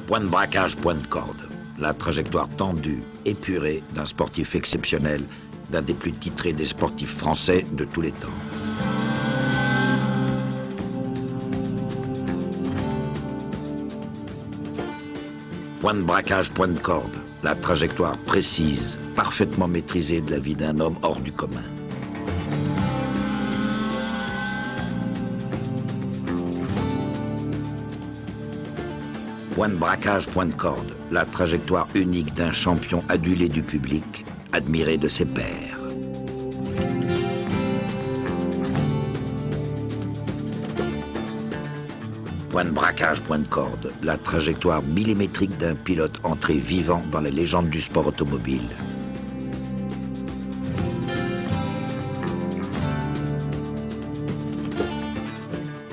Point de braquage, point de corde. La trajectoire tendue, épurée d'un sportif exceptionnel, d'un des plus titrés des sportifs français de tous les temps. Point de braquage, point de corde. La trajectoire précise, parfaitement maîtrisée de la vie d'un homme hors du commun. Point de braquage, point de corde. La trajectoire unique d'un champion adulé du public, admiré de ses pairs. Point de braquage, point de corde. La trajectoire millimétrique d'un pilote entré vivant dans la légende du sport automobile.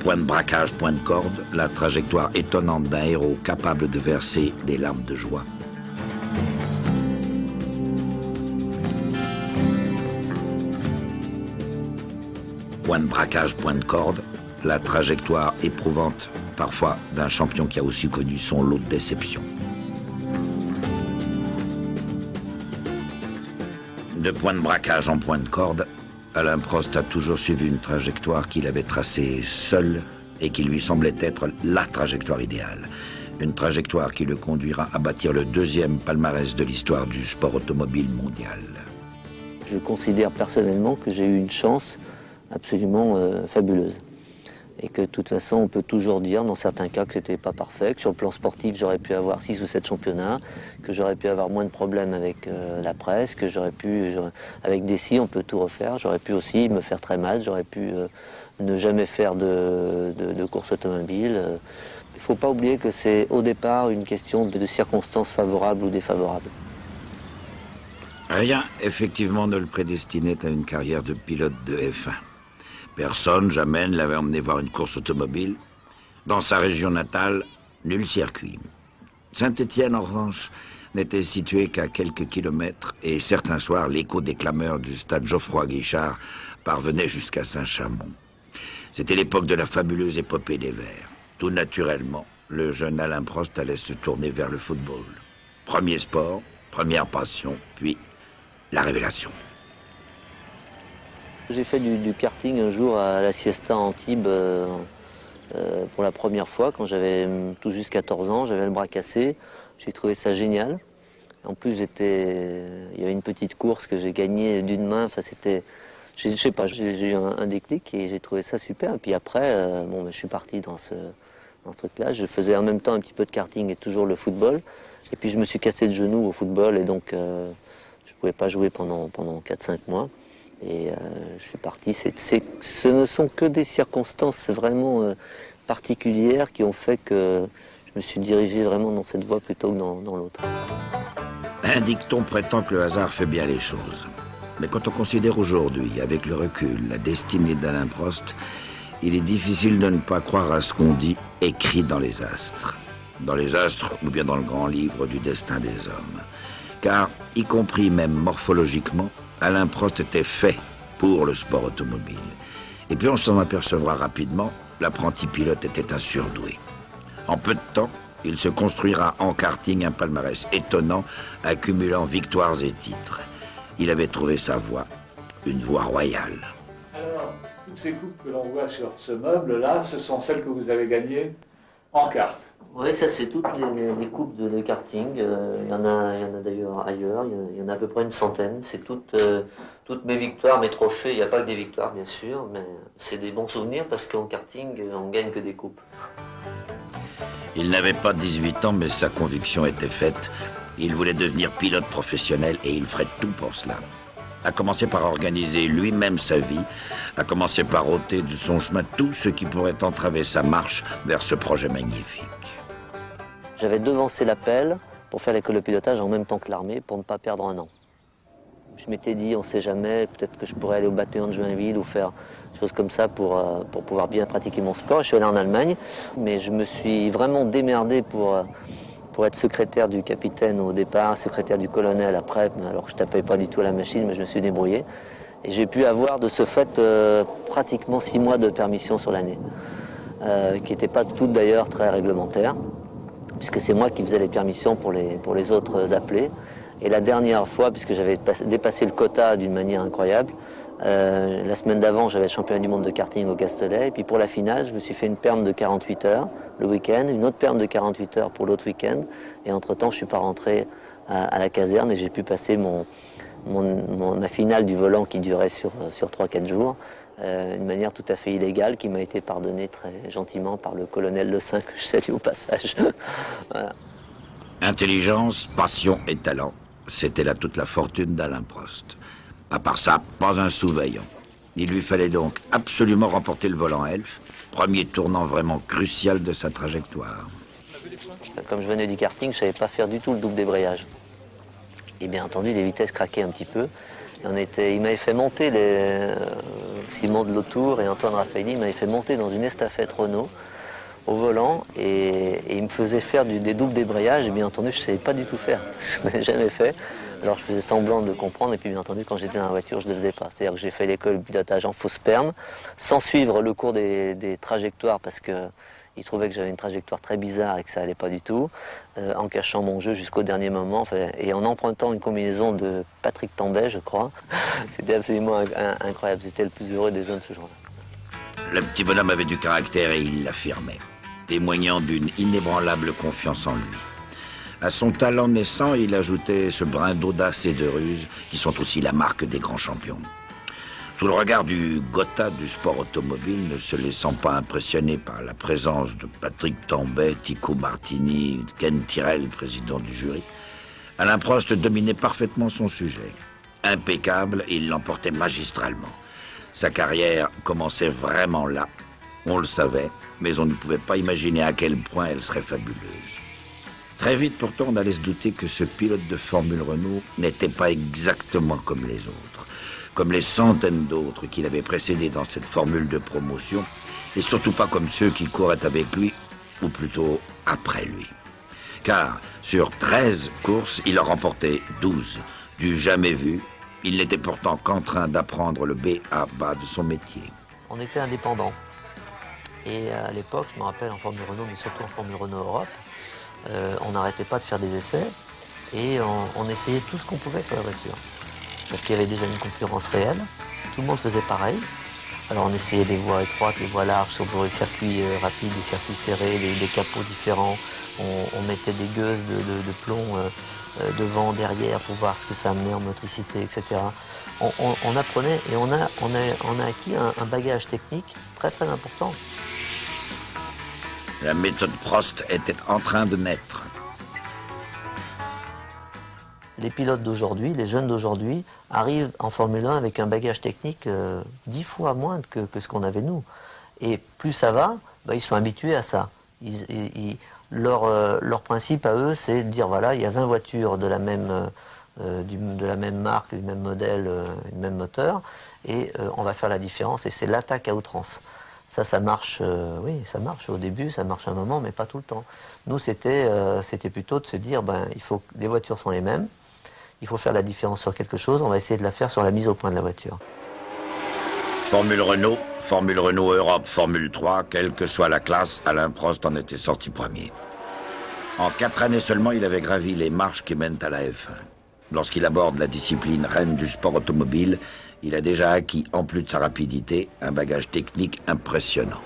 Point de braquage, point de corde, la trajectoire étonnante d'un héros capable de verser des larmes de joie. Point de braquage, point de corde, la trajectoire éprouvante, parfois, d'un champion qui a aussi connu son lot de déceptions. De point de braquage en point de corde, Alain Prost a toujours suivi une trajectoire qu'il avait tracée seul et qui lui semblait être la trajectoire idéale. Une trajectoire qui le conduira à bâtir le deuxième palmarès de l'histoire du sport automobile mondial. Je considère personnellement que j'ai eu une chance absolument fabuleuse. Et que de toute façon, on peut toujours dire, dans certains cas, que c'était pas parfait, que sur le plan sportif, j'aurais pu avoir 6 ou 7 championnats, que j'aurais pu avoir moins de problèmes avec la presse, que avec des si, on peut tout refaire, j'aurais pu aussi me faire très mal, j'aurais pu ne jamais faire de course automobile. Il ne faut pas oublier que c'est au départ une question de circonstances favorables ou défavorables. Rien, effectivement, ne le prédestinait à une carrière de pilote de F1. Personne, jamais, ne l'avait emmené voir une course automobile. Dans sa région natale, nul circuit. Saint-Étienne, en revanche, n'était situé qu'à quelques kilomètres et certains soirs, l'écho des clameurs du stade Geoffroy-Guichard parvenait jusqu'à Saint-Chamond. C'était l'époque de la fabuleuse épopée des Verts. Tout naturellement, le jeune Alain Prost allait se tourner vers le football. Premier sport, première passion, puis la révélation. J'ai fait du karting un jour à la Siesta à Antibes pour la première fois, quand j'avais tout juste 14 ans, j'avais le bras cassé. J'ai trouvé ça génial. En plus, il y avait une petite course que j'ai gagnée d'une main. Enfin, je sais pas, j'ai eu un déclic et j'ai trouvé ça super. Et puis après, je suis parti dans ce truc-là. Je faisais en même temps un petit peu de karting et toujours le football. Et puis je me suis cassé le genou au football et donc je ne pouvais pas jouer pendant 4-5 mois. Et je suis parti. Ce ne sont que des circonstances vraiment particulières qui ont fait que je me suis dirigé vraiment dans cette voie plutôt que dans l'autre. Un dicton prétend que le hasard fait bien les choses. Mais quand on considère aujourd'hui, avec le recul, la destinée d'Alain Prost, il est difficile de ne pas croire à ce qu'on dit écrit dans les astres. Dans les astres ou bien dans le grand livre du destin des hommes. Car, y compris même morphologiquement, Alain Prost était fait pour le sport automobile. Et puis on s'en apercevra rapidement, l'apprenti pilote était un surdoué. En peu de temps, il se construira en karting un palmarès étonnant, accumulant victoires et titres. Il avait trouvé sa voie, une voie royale. Alors, toutes ces coupes que l'on voit sur ce meuble-là, ce sont celles que vous avez gagnées en kart. Oui, ça c'est toutes les coupes de karting. Il y en a d'ailleurs ailleurs, il y en a à peu près une centaine. C'est toutes mes victoires, mes trophées. Il n'y a pas que des victoires bien sûr, mais c'est des bons souvenirs parce qu'en karting, on gagne que des coupes. Il n'avait pas 18 ans, mais sa conviction était faite. Il voulait devenir pilote professionnel et il ferait tout pour cela. A commencer par organiser lui-même sa vie, a commencer par ôter de son chemin tout ce qui pourrait entraver sa marche vers ce projet magnifique. J'avais devancé l'appel pour faire l'école de pilotage en même temps que l'armée pour ne pas perdre un an. Je m'étais dit, on ne sait jamais, peut-être que je pourrais aller au bataillon de Joinville ou faire des choses comme ça pour pouvoir bien pratiquer mon sport. Je suis allé en Allemagne, mais je me suis vraiment démerdé pour être secrétaire du capitaine au départ, secrétaire du colonel après, alors que je ne tapais pas du tout à la machine, mais je me suis débrouillé. Et j'ai pu avoir de ce fait pratiquement 6 mois de permission sur l'année, qui n'étaient pas toutes d'ailleurs très réglementaires. puisque c'est moi qui faisais les permissions pour les autres appelés. Et la dernière fois, puisque j'avais dépassé le quota d'une manière incroyable, la semaine d'avant, j'avais le championnat du monde de karting au Castellet. Et puis pour la finale, je me suis fait une perme de 48 heures le week-end, une autre perme de 48 heures pour l'autre week-end. Et entre-temps, je ne suis pas rentré à la caserne et j'ai pu passer ma finale du volant qui durait sur 3-4 jours. Une manière tout à fait illégale qui m'a été pardonnée très gentiment par le colonel Le Saint, que je salue au passage. Voilà. Intelligence, passion et talent, c'était là toute la fortune d'Alain Prost. À part ça, pas un sous-veillant. Il lui fallait donc absolument remporter le volant Elf, premier tournant vraiment crucial de sa trajectoire. Comme je venais du karting, je ne savais pas faire du tout le double débrayage. Et bien entendu, les vitesses craquaient un petit peu. Il m'avait fait monter Simon de Lautour et Antoine Raffaelli m'avaient fait monter dans une estafette Renault au volant et ils me faisaient faire des doubles débrayages et bien entendu je ne savais pas du tout faire, je n'avais jamais fait. Alors je faisais semblant de comprendre et puis bien entendu quand j'étais dans la voiture je ne le faisais pas. C'est-à-dire que j'ai fait l'école de pilotage en fausse perme sans suivre le cours des trajectoires parce que il trouvait que j'avais une trajectoire très bizarre et que ça allait pas du tout, en cachant mon jeu jusqu'au dernier moment, enfin, et en empruntant une combinaison de Patrick Tambay, je crois. C'était absolument incroyable, c'était le plus heureux des hommes ce jour-là. Le petit bonhomme avait du caractère et il l'affirmait, témoignant d'une inébranlable confiance en lui. À son talent naissant, il ajoutait ce brin d'audace et de ruse qui sont aussi la marque des grands champions. Sous le regard du Gotha du sport automobile, ne se laissant pas impressionner par la présence de Patrick Tambay, Tico Martini, Ken Tyrrell, président du jury, Alain Prost dominait parfaitement son sujet. Impeccable, il l'emportait magistralement. Sa carrière commençait vraiment là. On le savait, mais on ne pouvait pas imaginer à quel point elle serait fabuleuse. Très vite, pourtant, on allait se douter que ce pilote de Formule Renault n'était pas exactement comme les autres, comme les centaines d'autres qui l'avaient précédé dans cette formule de promotion, et surtout pas comme ceux qui couraient avec lui, ou plutôt après lui. Car sur 13 courses, il en remportait 12, du jamais vu. Il n'était pourtant qu'en train d'apprendre le B.A.-ba de son métier. On était indépendants. Et à l'époque, je me rappelle en Formule Renault, mais surtout en Formule Renault Europe, on n'arrêtait pas de faire des essais et on essayait tout ce qu'on pouvait sur la voiture. Parce qu'il y avait déjà une concurrence réelle, tout le monde faisait pareil. Alors on essayait des voies étroites, les voies larges, sur les circuits rapides, les circuits serrés, des capots différents. On mettait des gueuses de plomb devant, derrière, pour voir ce que ça amenait en motricité, etc. On apprenait et on a acquis un bagage technique très très important. La méthode Prost était en train de naître. Les pilotes d'aujourd'hui, les jeunes d'aujourd'hui, arrivent en Formule 1 avec un bagage technique 10 fois moins que ce qu'on avait nous. Et plus ça va, ils sont habitués à ça. Leur principe à eux, c'est de dire voilà, il y a 20 voitures de la même marque, du même modèle, du même moteur, et on va faire la différence, et c'est l'attaque à outrance. Ça marche, oui, ça marche au début, ça marche un moment, mais pas tout le temps. Nous, c'était plutôt de se dire, les voitures sont les mêmes, il faut faire la différence sur quelque chose, on va essayer de la faire sur la mise au point de la voiture. Formule Renault Europe, Formule 3, quelle que soit la classe, Alain Prost en était sorti premier. En 4 années seulement, il avait gravi les marches qui mènent à la F1. Lorsqu'il aborde la discipline reine du sport automobile, il a déjà acquis, en plus de sa rapidité, un bagage technique impressionnant.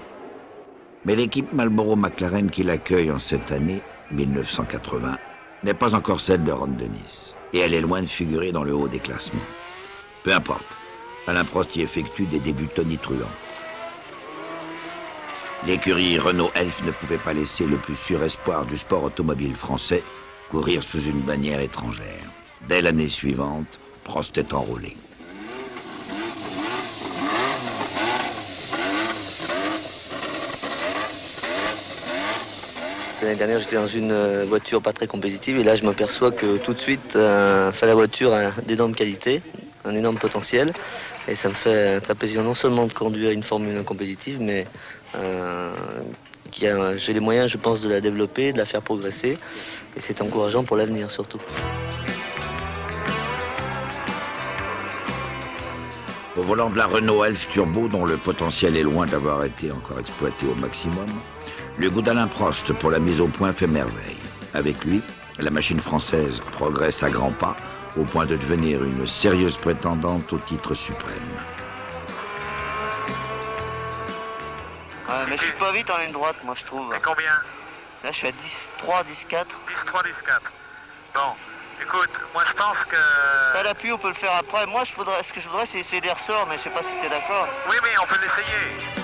Mais l'équipe Marlboro-McLaren qui l'accueille en cette année, 1980, n'est pas encore celle de Ron Dennis. Et elle est loin de figurer dans le haut des classements. Peu importe, Alain Prost y effectue des débuts tonitruants. L'écurie Renault Elf ne pouvait pas laisser le plus sûr espoir du sport automobile français courir sous une bannière étrangère. Dès l'année suivante, Prost est enrôlé. L'année dernière, j'étais dans une voiture pas très compétitive et là, je m'aperçois que tout de suite, la voiture a d'énormes qualités, un énorme potentiel. Et ça me fait très plaisir non seulement de conduire une Formule 1 compétitive, mais j'ai les moyens, je pense, de la développer, de la faire progresser. Et c'est encourageant pour l'avenir, surtout. Au volant de la Renault Elf Turbo, dont le potentiel est loin d'avoir été encore exploité au maximum, le goût d'Alain Prost pour la mise au point fait merveille. Avec lui, la machine française progresse à grands pas au point de devenir une sérieuse prétendante au titre suprême. Ouais, mais je suis pas vite en ligne droite, moi je trouve. Et combien? Là je suis à 10-3, 10-4. 10-3, 10-4. Bon, écoute, moi je pense que... À l'appui on peut le faire après. Moi ce que je voudrais c'est essayer des ressorts, mais je sais pas si t'es d'accord. Oui, mais on peut l'essayer.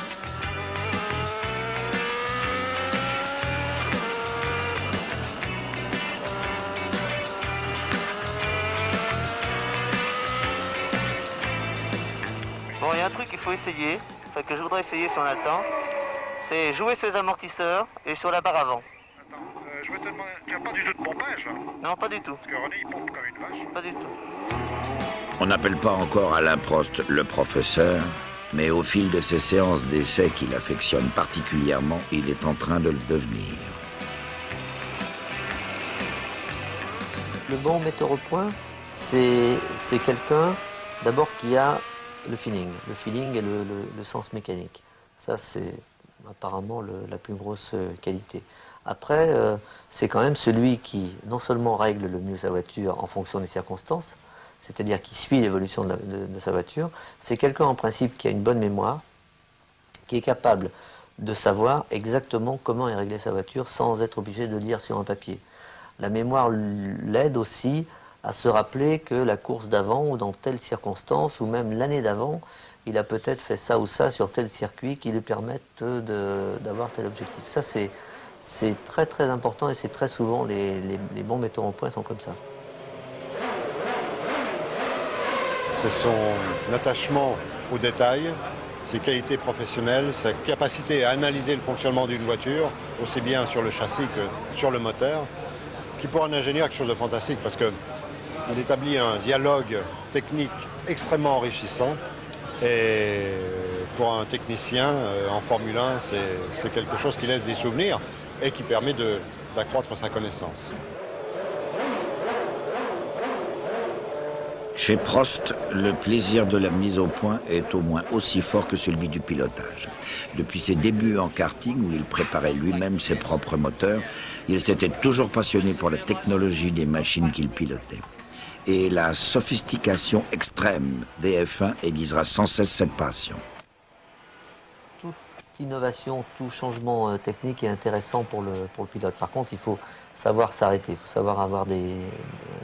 Bon, il y a un truc qu'il faut essayer, enfin que je voudrais essayer si on a le temps, c'est jouer sur les amortisseurs et sur la barre avant. Attends, je vais te demander, tu n'as pas du tout de pompage là? Non, pas du tout. Parce que René il pompe comme une vache. Pas du tout. On n'appelle pas encore Alain Prost le professeur, mais au fil de ces séances d'essai qu'il affectionne particulièrement, il est en train de le devenir. Le bon metteur au point, c'est quelqu'un d'abord qui a le feeling et le sens mécanique. Ça, c'est apparemment la plus grosse qualité. Après, c'est quand même celui qui non seulement règle le mieux sa voiture en fonction des circonstances, c'est-à-dire qui suit l'évolution de sa voiture, c'est quelqu'un en principe qui a une bonne mémoire, qui est capable de savoir exactement comment est réglée sa voiture sans être obligé de lire sur un papier. La mémoire l'aide aussi à se rappeler que la course d'avant ou dans telle circonstance ou même l'année d'avant, il a peut-être fait ça ou ça sur tel circuit qui lui permettent d'avoir tel objectif. Ça, c'est très très important et c'est très souvent les bons metteurs au point sont comme ça. C'est son attachement aux détails, ses qualités professionnelles, sa capacité à analyser le fonctionnement d'une voiture, aussi bien sur le châssis que sur le moteur, qui pour un ingénieur est quelque chose de fantastique parce que il établit un dialogue technique extrêmement enrichissant et pour un technicien en Formule 1, c'est quelque chose qui laisse des souvenirs et qui permet d'accroître sa connaissance. Chez Prost, le plaisir de la mise au point est au moins aussi fort que celui du pilotage. Depuis ses débuts en karting, où il préparait lui-même ses propres moteurs, il s'était toujours passionné pour la technologie des machines qu'il pilotait. Et la sophistication extrême des F1 aiguisera sans cesse cette passion. Toute innovation, tout changement technique est intéressant pour le pilote. Par contre, il faut savoir s'arrêter, il faut savoir avoir des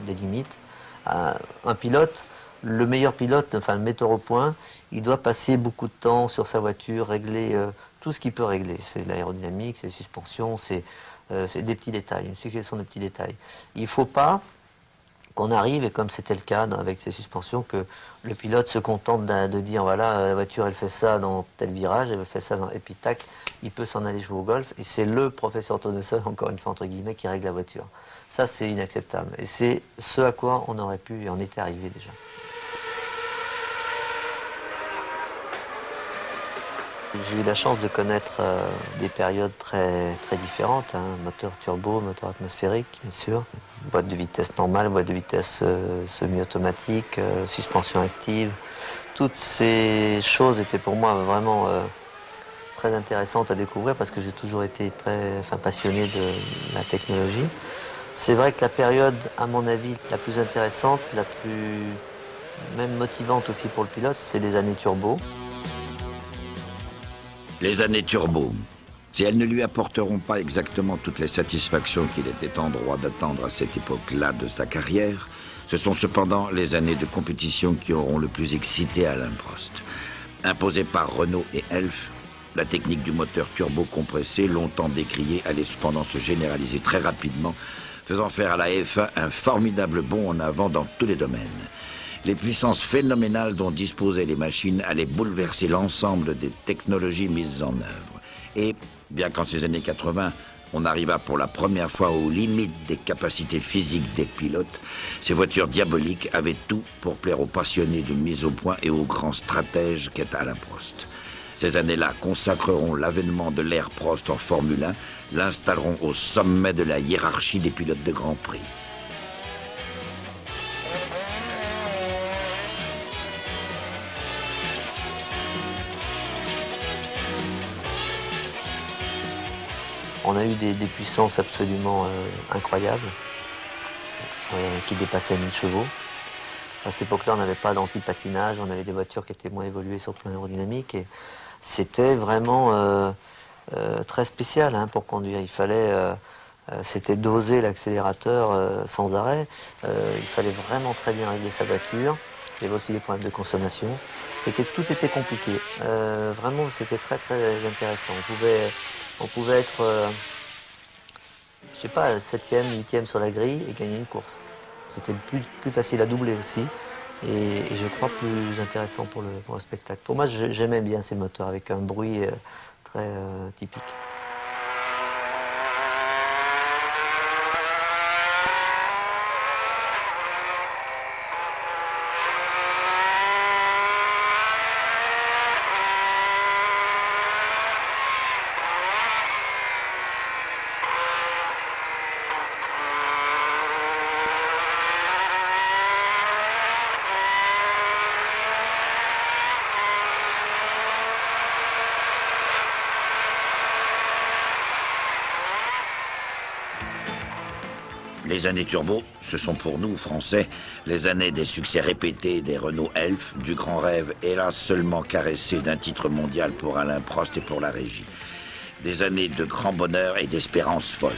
limites. Un pilote, le meilleur pilote, enfin le metteur au point, il doit passer beaucoup de temps sur sa voiture, régler tout ce qu'il peut régler. C'est l'aérodynamique, c'est les suspensions, c'est des petits détails, une succession de petits détails. Il ne faut pas qu'on arrive, et comme c'était le cas avec ces suspensions, que le pilote se contente de dire voilà, la voiture elle fait ça dans tel virage, elle fait ça dans... et puis tac, il peut s'en aller jouer au golf, et c'est le professeur Tournesol, encore une fois entre guillemets, qui règle la voiture. Ça c'est inacceptable, et c'est ce à quoi on aurait pu, et on était arrivé déjà. J'ai eu la chance de connaître des périodes très, très différentes, hein. Moteur turbo, moteur atmosphérique, bien sûr, boîte de vitesse normale, boîte de vitesse semi-automatique, suspension active. Toutes ces choses étaient pour moi vraiment très intéressantes à découvrir parce que j'ai toujours été passionné de la technologie. C'est vrai que la période, à mon avis, la plus intéressante, la plus même motivante aussi pour le pilote, c'est les années turbo. Les années turbo, si elles ne lui apporteront pas exactement toutes les satisfactions qu'il était en droit d'attendre à cette époque-là de sa carrière, ce sont cependant les années de compétition qui auront le plus excité Alain Prost. Imposé par Renault et Elf, la technique du moteur turbo compressé, longtemps décriée, allait cependant se généraliser très rapidement, faisant faire à la F1 un formidable bond en avant dans tous les domaines. Les puissances phénoménales dont disposaient les machines allaient bouleverser l'ensemble des technologies mises en œuvre. Et, bien qu'en ces années 80, on arriva pour la première fois aux limites des capacités physiques des pilotes, ces voitures diaboliques avaient tout pour plaire aux passionnés de mise au point et aux grands stratèges qu'est Alain Prost. Ces années-là consacreront l'avènement de l'ère Prost en Formule 1, l'installeront au sommet de la hiérarchie des pilotes de Grand Prix. On a eu des puissances absolument incroyables, qui dépassaient 1000 chevaux. À cette époque-là, on n'avait pas d'anti-patinage, on avait des voitures qui étaient moins évoluées sur le plan aérodynamique. Et c'était vraiment très spécial pour conduire. Il fallait, c'était doser l'accélérateur sans arrêt. Il fallait vraiment très bien régler sa voiture. Il y avait aussi des problèmes de consommation. Tout était compliqué. Vraiment, c'était très très intéressant. On pouvait être, je sais pas, 7e, 8e sur la grille et gagner une course. C'était plus facile à doubler aussi. Et je crois plus intéressant pour le spectacle. Pour moi, j'aimais bien ces moteurs avec un bruit très typique. Les années turbo, ce sont pour nous, Français, les années des succès répétés des Renault Elf, du grand rêve, hélas seulement caressé d'un titre mondial pour Alain Prost et pour la régie. Des années de grand bonheur et d'espérance folle.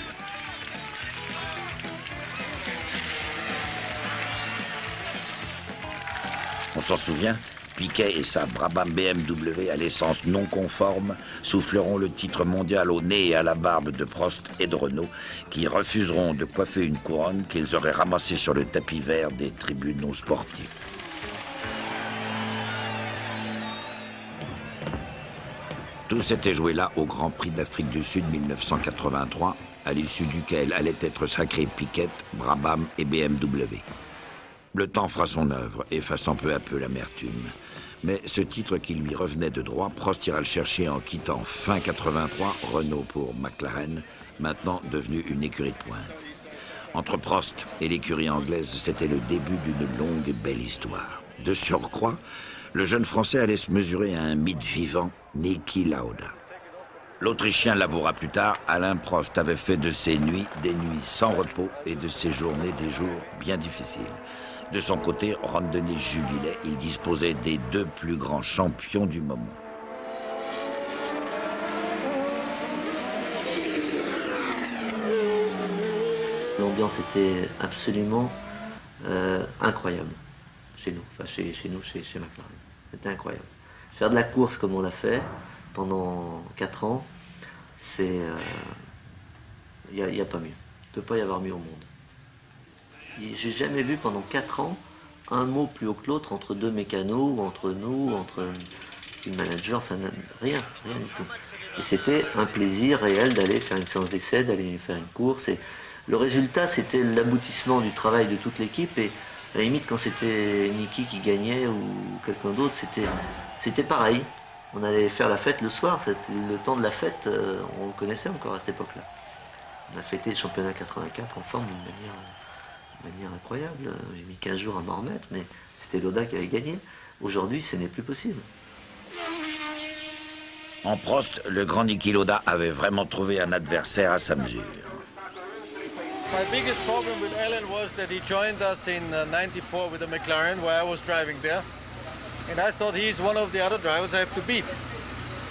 On s'en souvient, Piquet et sa Brabham BMW à l'essence non conforme souffleront le titre mondial au nez et à la barbe de Prost et de Renault, qui refuseront de coiffer une couronne qu'ils auraient ramassée sur le tapis vert des tribunaux sportifs. Tout s'était joué là au Grand Prix d'Afrique du Sud 1983, à l'issue duquel allaient être sacrés Piquet, Brabham et BMW. Le temps fera son œuvre, effaçant peu à peu l'amertume. Mais ce titre qui lui revenait de droit, Prost ira le chercher en quittant fin 83 Renault pour McLaren, maintenant devenu une écurie de pointe. Entre Prost et l'écurie anglaise, c'était le début d'une longue et belle histoire. De surcroît, le jeune Français allait se mesurer à un mythe vivant, Niki Lauda. L'Autrichien l'avouera plus tard, Alain Prost avait fait de ses nuits des nuits sans repos et de ses journées des jours bien difficiles. De son côté, Ron Dennis jubilait, il disposait des deux plus grands champions du moment. L'ambiance était absolument incroyable chez nous, enfin chez McLaren. C'était incroyable. Faire de la course comme on l'a fait pendant 4 ans, c'est... Il n'y a pas mieux. Il ne peut pas y avoir mieux au monde. J'ai jamais vu pendant 4 ans un mot plus haut que l'autre entre deux mécanos, ou entre nous, entre le manager, enfin rien du tout. Et c'était un plaisir réel d'aller faire une séance d'essai, d'aller faire une course. Et le résultat, c'était l'aboutissement du travail de toute l'équipe. Et à la limite, quand c'était Niki qui gagnait ou quelqu'un d'autre, c'était pareil. On allait faire la fête le soir. Le temps de la fête, on le connaissait encore à cette époque-là. On a fêté le championnat 84 ensemble d'une manière incroyable. J'ai mis 15 jours à m'en remettre, mais c'était Lauda qui avait gagné. Aujourd'hui, ce n'est plus possible. En Prost, le grand Niki Lauda avait vraiment trouvé un adversaire à sa mesure. My biggest problem with Alan was that he joined us in '94 with the McLaren, where I was driving there. And I thought he's one of the other drivers I have to beat.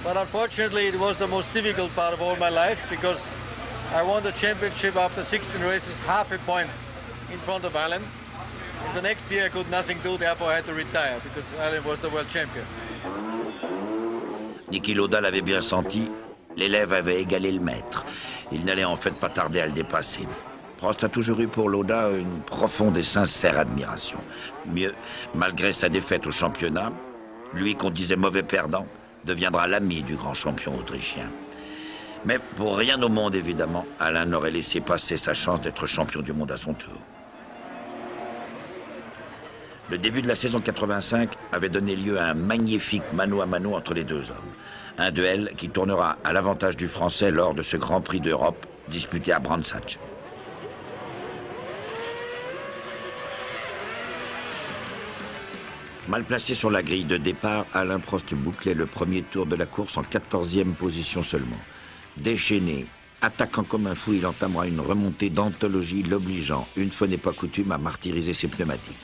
But unfortunately, it was the most difficult part of all my life, because I won the championship after 16 races, half a point in front of Alan. And the next year I could nothing do, therefore I had to retire, because Alan was the world champion. Niki Lauda l'avait bien senti, l'élève avait égalé le maître. Il n'allait en fait pas tarder à le dépasser. Prost a toujours eu pour Lauda une profonde et sincère admiration. Mieux, malgré sa défaite au championnat, lui qu'on disait mauvais perdant, deviendra l'ami du grand champion autrichien. Mais pour rien au monde, évidemment, Alain n'aurait laissé passer sa chance d'être champion du monde à son tour. Le début de la saison 85 avait donné lieu à un magnifique mano à mano entre les deux hommes. Un duel qui tournera à l'avantage du Français lors de ce Grand Prix d'Europe disputé à Brands Hatch. Mal placé sur la grille de départ, Alain Prost bouclait le premier tour de la course en 14e position seulement. Déchaîné, Attaquant comme un fou, il entamera une remontée d'anthologie l'obligeant, une fois n'est pas coutume, à martyriser ses pneumatiques.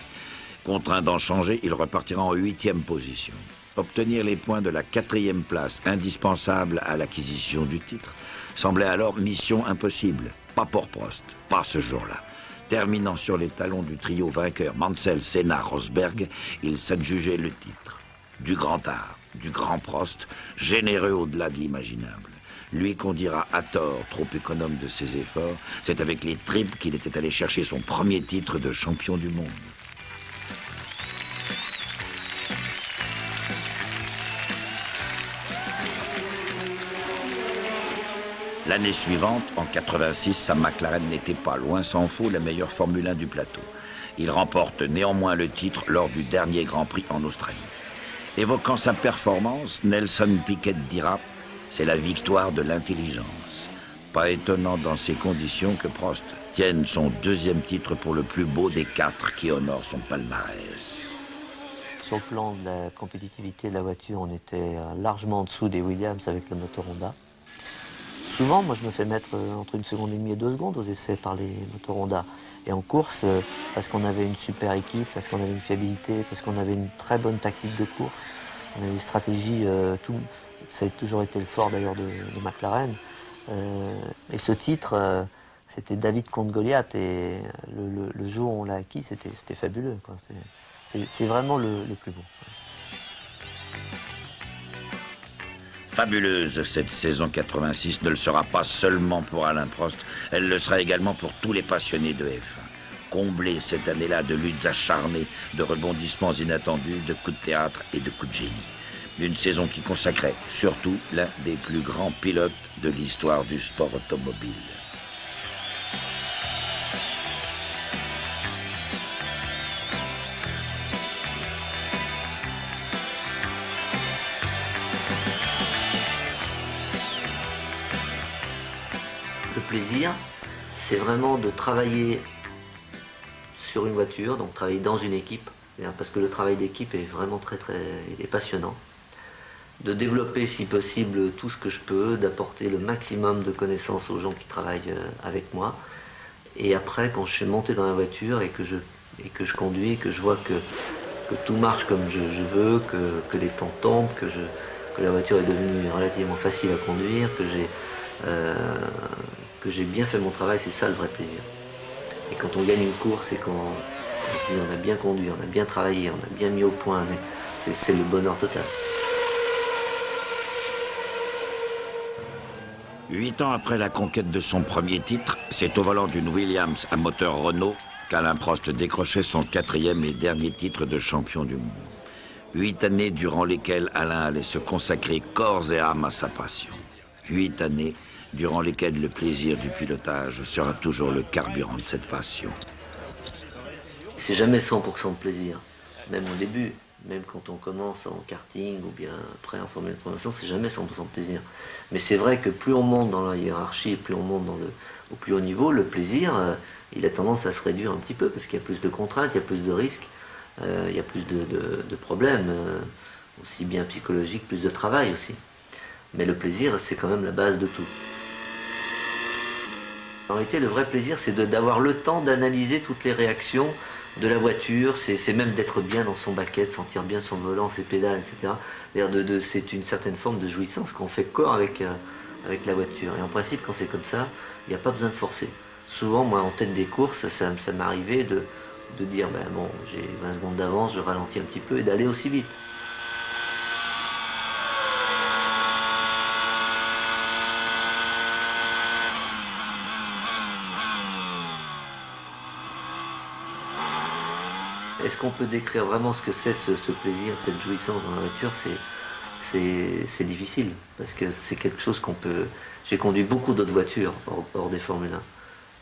Contraint d'en changer, il repartira en 8e position. Obtenir les points de la 4e place, indispensable à l'acquisition du titre, semblait alors mission impossible. Pas pour Prost, pas ce jour-là. Terminant sur les talons du trio vainqueur Mansell, Senna, Rosberg, il s'adjugeait le titre. Du grand art, du grand Prost, généreux au-delà de l'imaginable. Lui qu'on dira à tort trop économe de ses efforts, c'est avec les tripes qu'il était allé chercher son premier titre de champion du monde. L'année suivante, en 86, sa McLaren n'était pas, loin s'en faut, la meilleure Formule 1 du plateau. Il remporte néanmoins le titre lors du dernier Grand Prix en Australie. Évoquant sa performance, Nelson Piquet dira « C'est la victoire de l'intelligence ». Pas étonnant dans ces conditions que Prost tienne son 2e titre pour le plus beau des 4 qui honore son palmarès. Sur le plan de la compétitivité de la voiture, on était largement en dessous des Williams avec le moteur Honda. Souvent, moi, je me fais mettre entre 1 seconde et demie et 2 secondes aux essais par les moteurs Honda. Et en course, parce qu'on avait une super équipe, parce qu'on avait une fiabilité, parce qu'on avait une très bonne tactique de course, on avait des stratégies, ça a toujours été le fort d'ailleurs de McLaren. Et ce titre, c'était David contre Goliath. Et le jour où on l'a acquis, c'était fabuleux, quoi. C'est vraiment le plus beau. Fabuleuse, cette saison 86 ne le sera pas seulement pour Alain Prost, elle le sera également pour tous les passionnés de F1. Comblée cette année-là de luttes acharnées, de rebondissements inattendus, de coups de théâtre et de coups de génie. Une saison qui consacrait surtout l'un des plus grands pilotes de l'histoire du sport automobile. Le plaisir, c'est vraiment de travailler sur une voiture, donc travailler dans une équipe, parce que le travail d'équipe est vraiment il est passionnant. De développer si possible tout ce que je peux, d'apporter le maximum de connaissances aux gens qui travaillent avec moi. Et après, quand je suis monté dans la voiture et que je conduis, que je vois que tout marche comme je veux, que les temps tombent, que la voiture est devenue relativement facile à conduire, que j'ai bien fait mon travail, c'est ça le vrai plaisir. Et quand on gagne une course et qu'on se dit on a bien conduit, on a bien travaillé, on a bien mis au point, c'est le bonheur total. 8 ans après la conquête de son premier titre, c'est au volant d'une Williams à moteur Renault qu'Alain Prost décrochait son 4e et dernier titre de champion du monde. 8 années durant lesquelles Alain allait se consacrer corps et âme à sa passion. 8 années durant lesquelles le plaisir du pilotage sera toujours le carburant de cette passion. C'est jamais 100% de plaisir, même au début, même quand on commence en karting ou bien après en Formule de promotion, c'est jamais 100% de plaisir. Mais c'est vrai que plus on monte dans la hiérarchie, plus on monte au plus haut niveau, le plaisir, il a tendance à se réduire un petit peu parce qu'il y a plus de contraintes, il y a plus de risques, il y a plus de problèmes, aussi bien psychologiques, plus de travail aussi. Mais le plaisir, c'est quand même la base de tout. En réalité, le vrai plaisir, c'est d'avoir le temps d'analyser toutes les réactions de la voiture, c'est même d'être bien dans son baquet, de sentir bien son volant, ses pédales, etc. C'est une certaine forme de jouissance qu'on fait corps avec la voiture. Et en principe, quand c'est comme ça, il n'y a pas besoin de forcer. Souvent, moi, en tête des courses, ça m'est arrivé de dire, ben bon, j'ai 20 secondes d'avance, je ralentis un petit peu et d'aller aussi vite. Est-ce qu'on peut décrire vraiment ce que c'est ce plaisir, cette jouissance dans la voiture? C'est difficile, parce que c'est quelque chose qu'on peut... J'ai conduit beaucoup d'autres voitures hors des Formule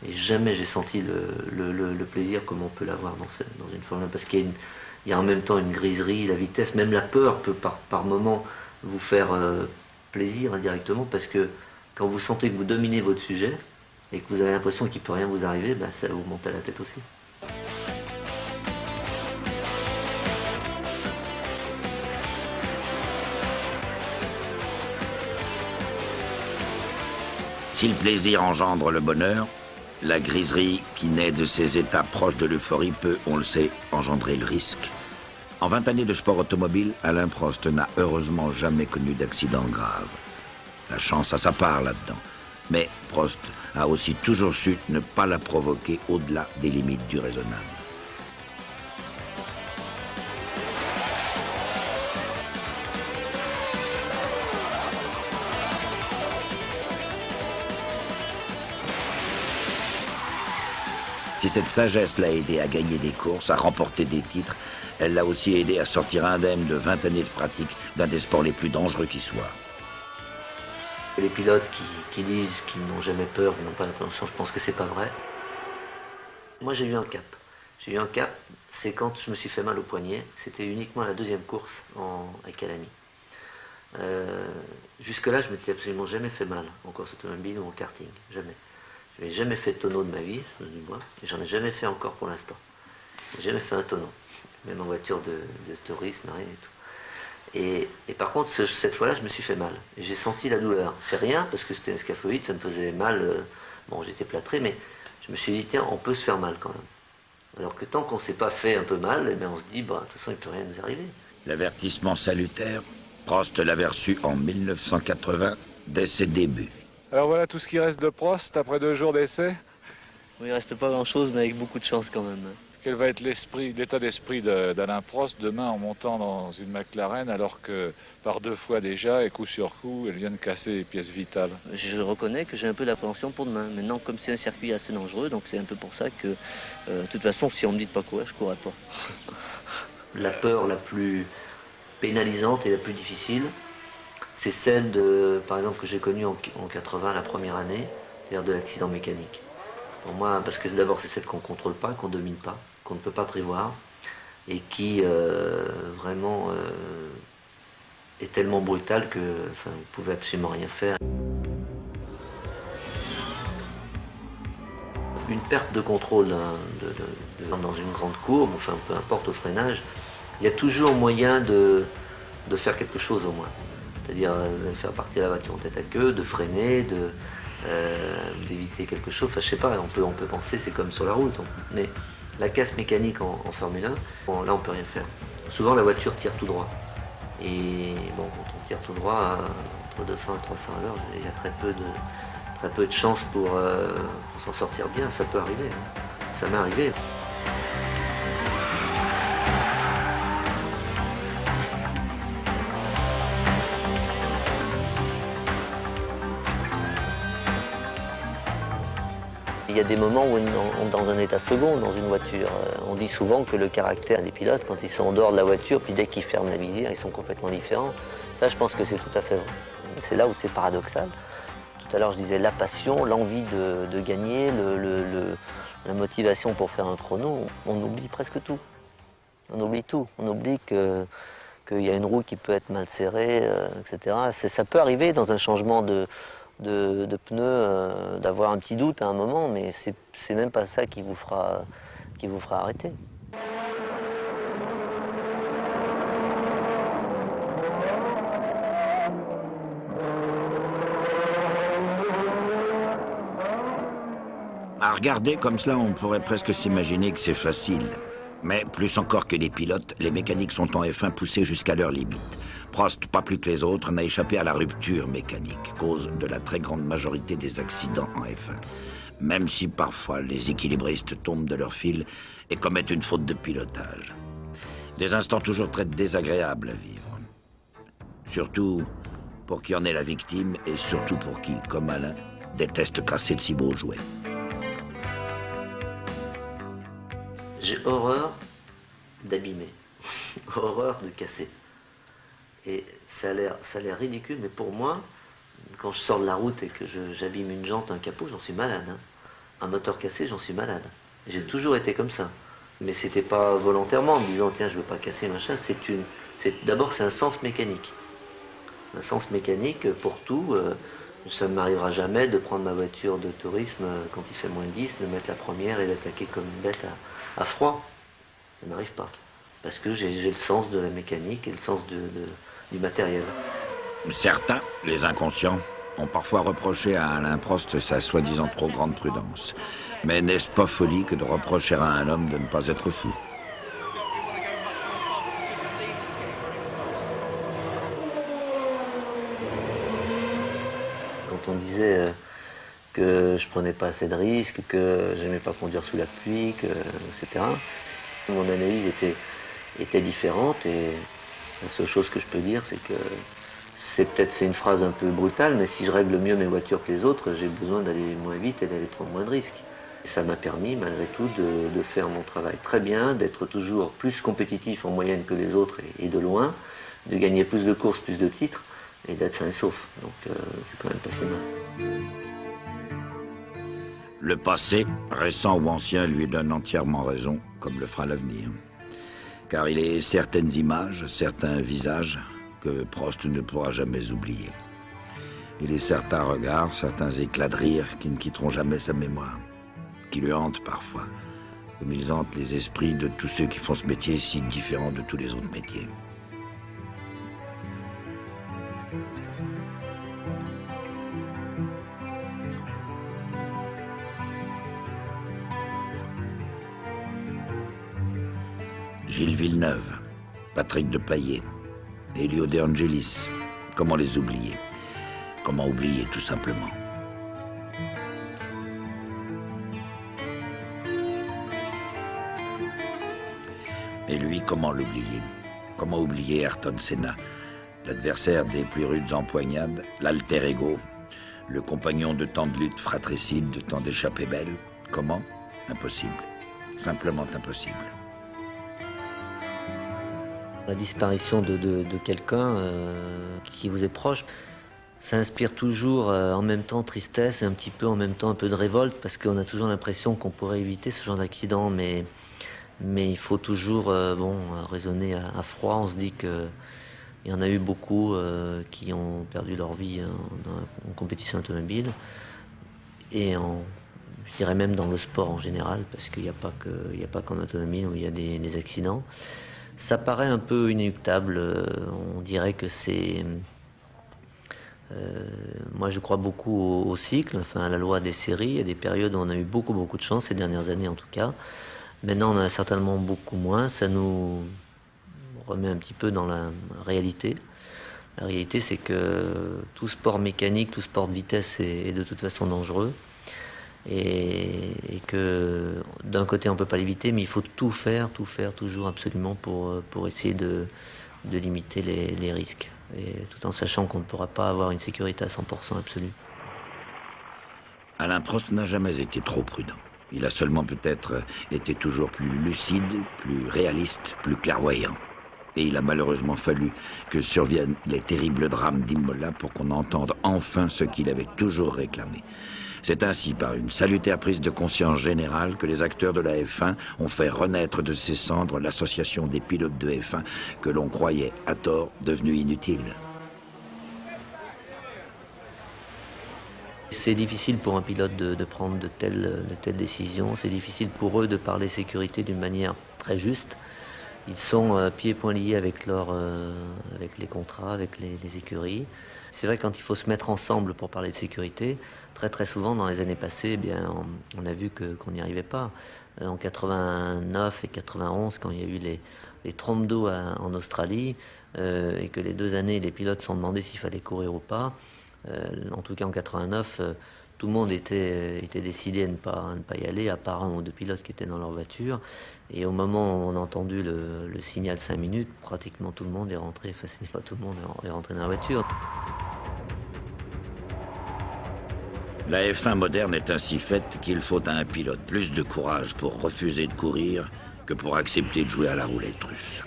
1, et jamais j'ai senti le plaisir comme on peut l'avoir dans une Formule 1, parce qu'il y a en même temps une griserie, la vitesse, même la peur peut par moment vous faire plaisir indirectement, parce que quand vous sentez que vous dominez votre sujet, et que vous avez l'impression qu'il ne peut rien vous arriver, ben ça vous monte à la tête aussi. Si le plaisir engendre le bonheur, la griserie qui naît de ces états proches de l'euphorie peut, on le sait, engendrer le risque. En 20 années de sport automobile, Alain Prost n'a heureusement jamais connu d'accident grave. La chance a sa part là-dedans. Mais Prost a aussi toujours su ne pas la provoquer au-delà des limites du raisonnable. Si cette sagesse l'a aidé à gagner des courses, à remporter des titres, elle l'a aussi aidé à sortir indemne de 20 années de pratique d'un des sports les plus dangereux qui soit. Les pilotes qui disent qu'ils n'ont jamais peur, qu'ils n'ont pas d'appréhension, je pense que c'est pas vrai. Moi j'ai eu un cap. J'ai eu un cap, c'est quand je me suis fait mal au poignet. C'était uniquement la deuxième course avec Calamy. Jusque-là, je m'étais absolument jamais fait mal en course automobile ou en karting, jamais. Je n'avais jamais fait de tonneau de ma vie, du bois, et j'en ai jamais fait encore pour l'instant. J'ai jamais fait un tonneau, même en voiture de tourisme, rien et tout. Et par contre, cette fois-là, je me suis fait mal. J'ai senti la douleur. C'est rien, parce que c'était un scaphoïde, ça me faisait mal. Bon, j'étais plâtré, mais je me suis dit, tiens, on peut se faire mal quand même. Alors que tant qu'on ne s'est pas fait un peu mal, eh bien, on se dit, bah, de toute façon, il ne peut rien nous arriver. L'avertissement salutaire, Prost l'avait reçu en 1980, dès ses débuts. Alors voilà tout ce qui reste de Prost après 2 jours d'essai. Oui, il ne reste pas grand-chose, mais avec beaucoup de chance quand même. Quel va être l'état d'esprit d'Alain Prost demain en montant dans une McLaren alors que par 2 fois déjà, et coup sur coup, elle vient de casser les pièces vitales? Je reconnais que j'ai un peu d'appréhension pour demain. Maintenant, comme c'est un circuit assez dangereux, donc c'est un peu pour ça que, de toute façon, si on me dit de pas courir, je ne courrai pas. La peur la plus pénalisante et la plus difficile, c'est celle par exemple, que j'ai connue en 80, la première année, c'est-à-dire de l'accident mécanique. Pour moi, parce que d'abord, c'est celle qu'on ne contrôle pas, qu'on ne domine pas, qu'on ne peut pas prévoir, et qui vraiment est tellement brutale que vous ne pouvez absolument rien faire. Une perte de contrôle dans une grande courbe, enfin peu importe au freinage, il y a toujours moyen de faire quelque chose au moins. C'est-à-dire de faire partir la voiture en tête à queue, de freiner, d'éviter quelque chose. Enfin, je sais pas, on peut penser, c'est comme sur la route. Mais la casse mécanique en Formule 1, bon, là, on peut rien faire. Souvent, la voiture tire tout droit. Et bon, quand on tire tout droit, entre 200 et 300 à l'heure, il y a très peu de chances pour s'en sortir bien. Ça peut arriver. Hein. Ça m'est arrivé. Il y a des moments où on est dans un état second dans une voiture. On dit souvent que le caractère des pilotes, quand ils sont en dehors de la voiture, puis dès qu'ils ferment la visière, ils sont complètement différents. Ça, je pense que c'est tout à fait vrai. C'est là où c'est paradoxal. Tout à l'heure, je disais la passion, l'envie de gagner, la motivation pour faire un chrono. On oublie presque tout. On oublie tout. On oublie qu'il y a une roue qui peut être mal serrée, etc. Ça peut arriver dans un changement de pneus, d'avoir un petit doute à un moment, mais c'est même pas ça qui vous fera arrêter. À regarder comme cela, on pourrait presque s'imaginer que c'est facile. Mais plus encore que les pilotes, les mécaniques sont en F1 poussés jusqu'à leur limite. Prost, pas plus que les autres, n'a échappé à la rupture mécanique, cause de la très grande majorité des accidents en F1. Même si parfois les équilibristes tombent de leur fil et commettent une faute de pilotage. Des instants toujours très désagréables à vivre. Surtout pour qui en est la victime et surtout pour qui, comme Alain, déteste casser de si beaux jouets. J'ai horreur d'abîmer, horreur de casser. Et ça a l'air ridicule, mais pour moi, quand je sors de la route et que j'abîme une jante, un capot, j'en suis malade. Hein. Un moteur cassé, j'en suis malade. J'ai toujours été comme ça. Mais c'était pas volontairement, en me disant, tiens, je veux pas casser, machin. D'abord, c'est un sens mécanique. Un sens mécanique pour tout. Ça ne m'arrivera jamais de prendre ma voiture de tourisme quand il fait moins 10, de mettre la première et d'attaquer comme une bête à froid. Ça ne m'arrive pas. Parce que j'ai le sens de la mécanique et le sens du matériel. Certains, les inconscients, ont parfois reproché à Alain Prost sa soi-disant trop grande prudence. Mais n'est-ce pas folie que de reprocher à un homme de ne pas être fou? Quand on disait que je prenais pas assez de risques, que j'aimais pas conduire sous la pluie, etc., mon analyse était différente et la seule chose que je peux dire, c'est que c'est une phrase un peu brutale, mais si je règle mieux mes voitures que les autres, j'ai besoin d'aller moins vite et d'aller prendre moins de risques. Et ça m'a permis, malgré tout, de faire mon travail très bien, d'être toujours plus compétitif en moyenne que les autres et de loin, de gagner plus de courses, plus de titres et d'être sain et sauf. Donc c'est quand même pas si mal. Le passé, récent ou ancien, lui donne entièrement raison, comme le fera l'avenir. Car il est certaines images, certains visages que Prost ne pourra jamais oublier. Il est certains regards, certains éclats de rire qui ne quitteront jamais sa mémoire, qui le hantent parfois, comme ils hantent les esprits de tous ceux qui font ce métier si différent de tous les autres métiers. Gilles Villeneuve, Patrick Depailler, Elio De Angelis, comment les oublier? Comment oublier tout simplement? Et lui, comment l'oublier? Comment oublier Ayrton Senna, l'adversaire des plus rudes empoignades, l'alter ego, le compagnon de tant de luttes fratricides, de tant d'échappées belles? Comment? Impossible. Simplement impossible. La disparition de quelqu'un qui vous est proche, ça inspire toujours en même temps tristesse et un petit peu en même temps un peu de révolte parce qu'on a toujours l'impression qu'on pourrait éviter ce genre d'accident, mais il faut toujours raisonner à froid. On se dit qu'il y en a eu beaucoup qui ont perdu leur vie en compétition automobile et je dirais même dans le sport en général, parce qu'il n'y a pas qu'en automobile où il y a des accidents. Ça paraît un peu inéluctable, on dirait que c'est... moi je crois beaucoup au cycle, enfin à la loi des séries. Il y a des périodes où on a eu beaucoup de chance, ces dernières années en tout cas. Maintenant on en a certainement beaucoup moins, ça nous remet un petit peu dans la réalité. La réalité c'est que tout sport mécanique, tout sport de vitesse est de toute façon dangereux. Et que d'un côté on ne peut pas l'éviter, mais il faut tout faire toujours absolument pour essayer de limiter les risques, et tout en sachant qu'on ne pourra pas avoir une sécurité à 100% absolue. Alain Prost n'a jamais été trop prudent. Il a seulement peut-être été toujours plus lucide, plus réaliste, plus clairvoyant. Et il a malheureusement fallu que surviennent les terribles drames d'Imola pour qu'on entende enfin ce qu'il avait toujours réclamé. C'est ainsi, par une salutaire prise de conscience générale, que les acteurs de la F1 ont fait renaître de ses cendres l'association des pilotes de F1 que l'on croyait, à tort, devenue inutile. C'est difficile pour un pilote de prendre de telles décisions. C'est difficile pour eux de parler sécurité d'une manière très juste. Ils sont pieds et poings liés avec les contrats, avec les écuries. C'est vrai, quand il faut se mettre ensemble pour parler de sécurité, très souvent dans les années passées, eh bien, on a vu qu'on n'y arrivait pas. En 89 et 91, quand il y a eu les trompes d'eau en Australie, et que les 2 années, les pilotes se sont demandé s'il fallait courir ou pas, en tout cas en 89, tout le monde était décidé à ne pas y aller, à part 1 ou 2 pilotes qui étaient dans leur voiture. Et au moment où on a entendu le signal 5 minutes, pratiquement tout le monde est rentré, enfin ce n'est pas tout le monde, est rentré dans la voiture. La F1 moderne est ainsi faite qu'il faut à un pilote plus de courage pour refuser de courir que pour accepter de jouer à la roulette russe.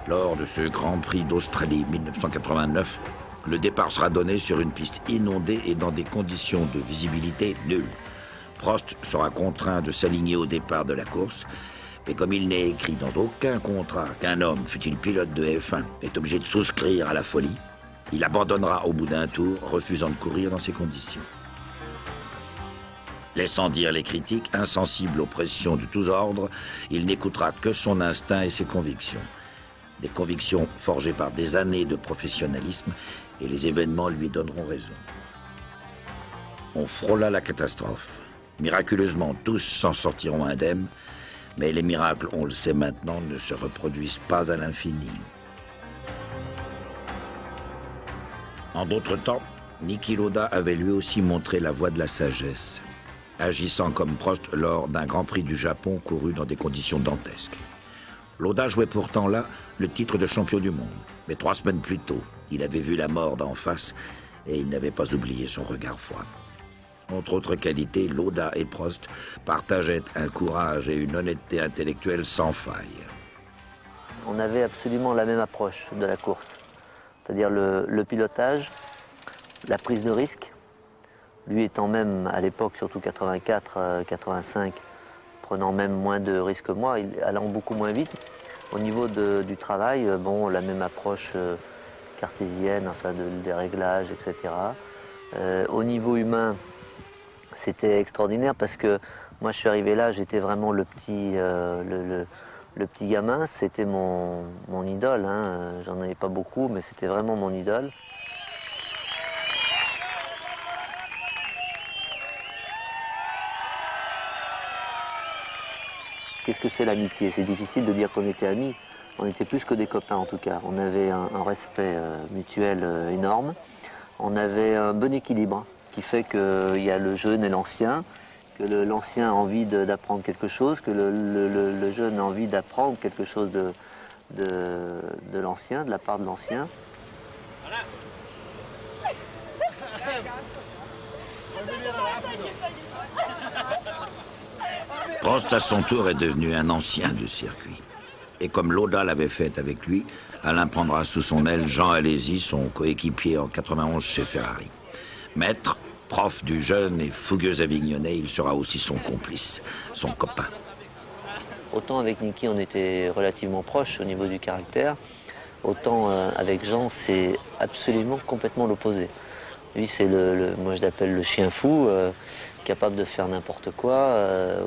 Lors de ce Grand Prix d'Australie 1989, le départ sera donné sur une piste inondée et dans des conditions de visibilité nulles. Prost sera contraint de s'aligner au départ de la course, mais comme il n'est écrit dans aucun contrat qu'un homme, fût-il pilote de F1, est obligé de souscrire à la folie, il abandonnera au bout d'un tour, refusant de courir dans ces conditions. Laissant dire les critiques, insensible aux pressions de tous ordres, il n'écoutera que son instinct et ses convictions. Des convictions forgées par des années de professionnalisme, et les événements lui donneront raison. On frôla la catastrophe. Miraculeusement, tous s'en sortiront indemnes, mais les miracles, on le sait maintenant, ne se reproduisent pas à l'infini. En d'autres temps, Niki Lauda avait lui aussi montré la voie de la sagesse, agissant comme Prost lors d'un Grand Prix du Japon couru dans des conditions dantesques. Lauda jouait pourtant là le titre de champion du monde, mais 3 semaines plus tôt, il avait vu la mort d'en face et il n'avait pas oublié son regard froid. Entre autres qualités, Lauda et Prost partageaient un courage et une honnêteté intellectuelle sans faille. On avait absolument la même approche de la course, c'est-à-dire le pilotage, la prise de risque. Lui étant même à l'époque, surtout 84, 85, prenant même moins de risques que moi, allant beaucoup moins vite. Au niveau du travail, bon, la même approche cartésienne, enfin des réglages, etc. Au niveau humain, c'était extraordinaire parce que moi je suis arrivé là, j'étais vraiment le petit gamin, c'était mon idole, hein. J'en avais pas beaucoup, mais c'était vraiment mon idole. Qu'est-ce que c'est l'amitié? C'est difficile de dire qu'on était amis. On était plus que des copains en tout cas. On avait un respect mutuel énorme. On avait un bon équilibre qui fait qu'il y a le jeune et l'ancien, que l'ancien a envie d'apprendre quelque chose, que le jeune a envie d'apprendre quelque chose de l'ancien, de la part de l'ancien. Prost, à son tour, est devenu un ancien du circuit. Et comme Lauda l'avait fait avec lui, Alain prendra sous son aile Jean Alesi, son coéquipier en 91 chez Ferrari. Maître, prof du jeune et fougueux Avignonnais, il sera aussi son complice, son copain. Autant avec Niki, on était relativement proches au niveau du caractère, autant avec Jean, c'est absolument complètement l'opposé. Lui, c'est moi je l'appelle le chien fou, capable de faire n'importe quoi,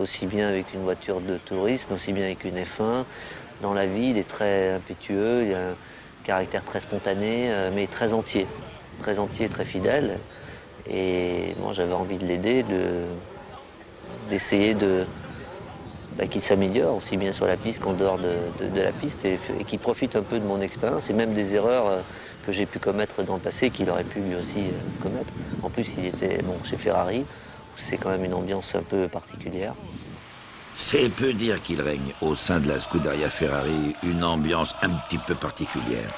aussi bien avec une voiture de tourisme, aussi bien avec une F1. Dans la vie, il est très impétueux, il a un caractère très spontané, mais très entier et très fidèle. Et moi, j'avais envie de l'aider, d'essayer qu'il s'améliore, aussi bien sur la piste qu'en dehors de la piste, et qu'il profite un peu de mon expérience, et même des erreurs que j'ai pu commettre dans le passé, qu'il aurait pu lui aussi commettre. En plus, il était chez Ferrari, où c'est quand même une ambiance un peu particulière. C'est peu dire qu'il règne au sein de la Scuderia Ferrari une ambiance un petit peu particulière.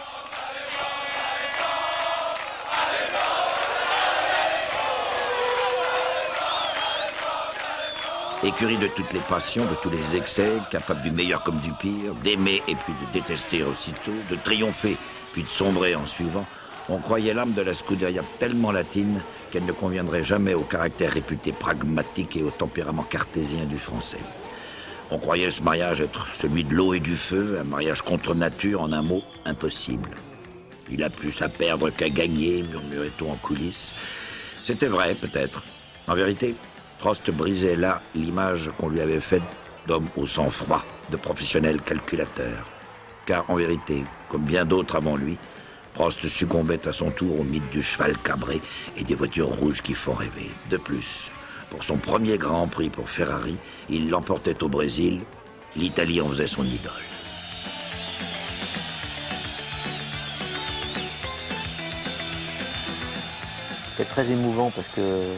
Écurie de toutes les passions, de tous les excès, capable du meilleur comme du pire, d'aimer et puis de détester aussitôt, de triompher puis de sombrer en suivant, on croyait l'âme de la Scuderia tellement latine qu'elle ne conviendrait jamais au caractère réputé pragmatique et au tempérament cartésien du français. On croyait ce mariage être celui de l'eau et du feu, un mariage contre nature, en un mot, impossible. Il a plus à perdre qu'à gagner, murmurait-on en coulisses. C'était vrai, peut-être. En vérité, Prost brisait là l'image qu'on lui avait faite d'homme au sang-froid, de professionnel calculateur. Car en vérité, comme bien d'autres avant lui, Prost succombait à son tour au mythe du cheval cabré et des voitures rouges qui font rêver. De plus, pour son premier Grand Prix pour Ferrari, il l'emportait au Brésil. L'Italie en faisait son idole. C'était très émouvant parce que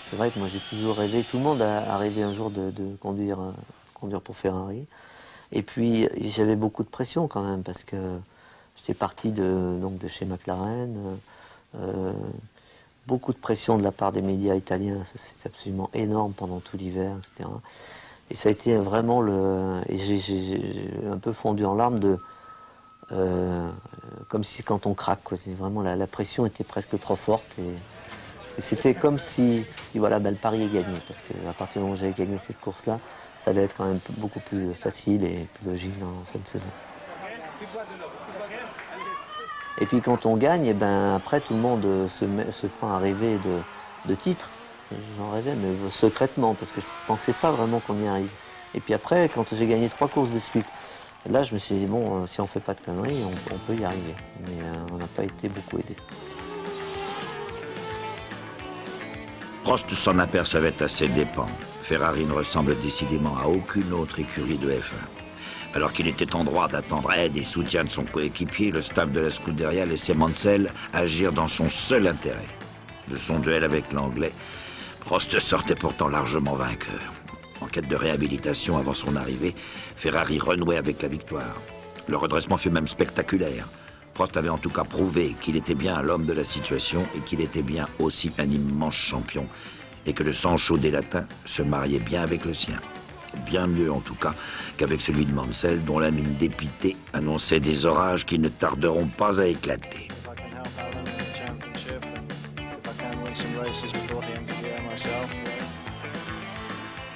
c'est vrai que moi j'ai toujours rêvé, tout le monde a rêvé un jour de conduire pour Ferrari. Et puis j'avais beaucoup de pression quand même parce que j'étais parti de chez McLaren. Beaucoup de pression de la part des médias italiens, c'était absolument énorme pendant tout l'hiver, etc. Et ça a été vraiment et j'ai un peu fondu en larmes comme si quand on craque, quoi. C'est vraiment la pression était presque trop forte. Et c'était comme si, voilà, le pari est gagné, parce qu'à partir du moment où j'avais gagné cette course-là, ça allait être quand même beaucoup plus facile et plus logique en fin de saison. Et puis quand on gagne, après tout le monde se prend à rêver de titres. j'en rêvais, mais secrètement, parce que je ne pensais pas vraiment qu'on y arrive. Et puis après, quand j'ai gagné 3 courses de suite, là, je me suis dit, bon, si on ne fait pas de conneries, on peut y arriver. Mais on n'a pas été beaucoup aidé. Prost s'en apercevait à ses dépens. Ferrari ne ressemble décidément à aucune autre écurie de F1. Alors qu'il était en droit d'attendre aide et soutien de son coéquipier, le staff de la Scuderia laissait Mansell agir dans son seul intérêt. De son duel avec l'Anglais, Prost sortait pourtant largement vainqueur. En quête de réhabilitation avant son arrivée, Ferrari renouait avec la victoire. Le redressement fut même spectaculaire. Prost avait en tout cas prouvé qu'il était bien l'homme de la situation et qu'il était bien aussi un immense champion, et que le sang chaud des latins se mariait bien avec le sien. Bien mieux en tout cas qu'avec celui de Mansell, dont la mine dépitée annonçait des orages qui ne tarderont pas à éclater.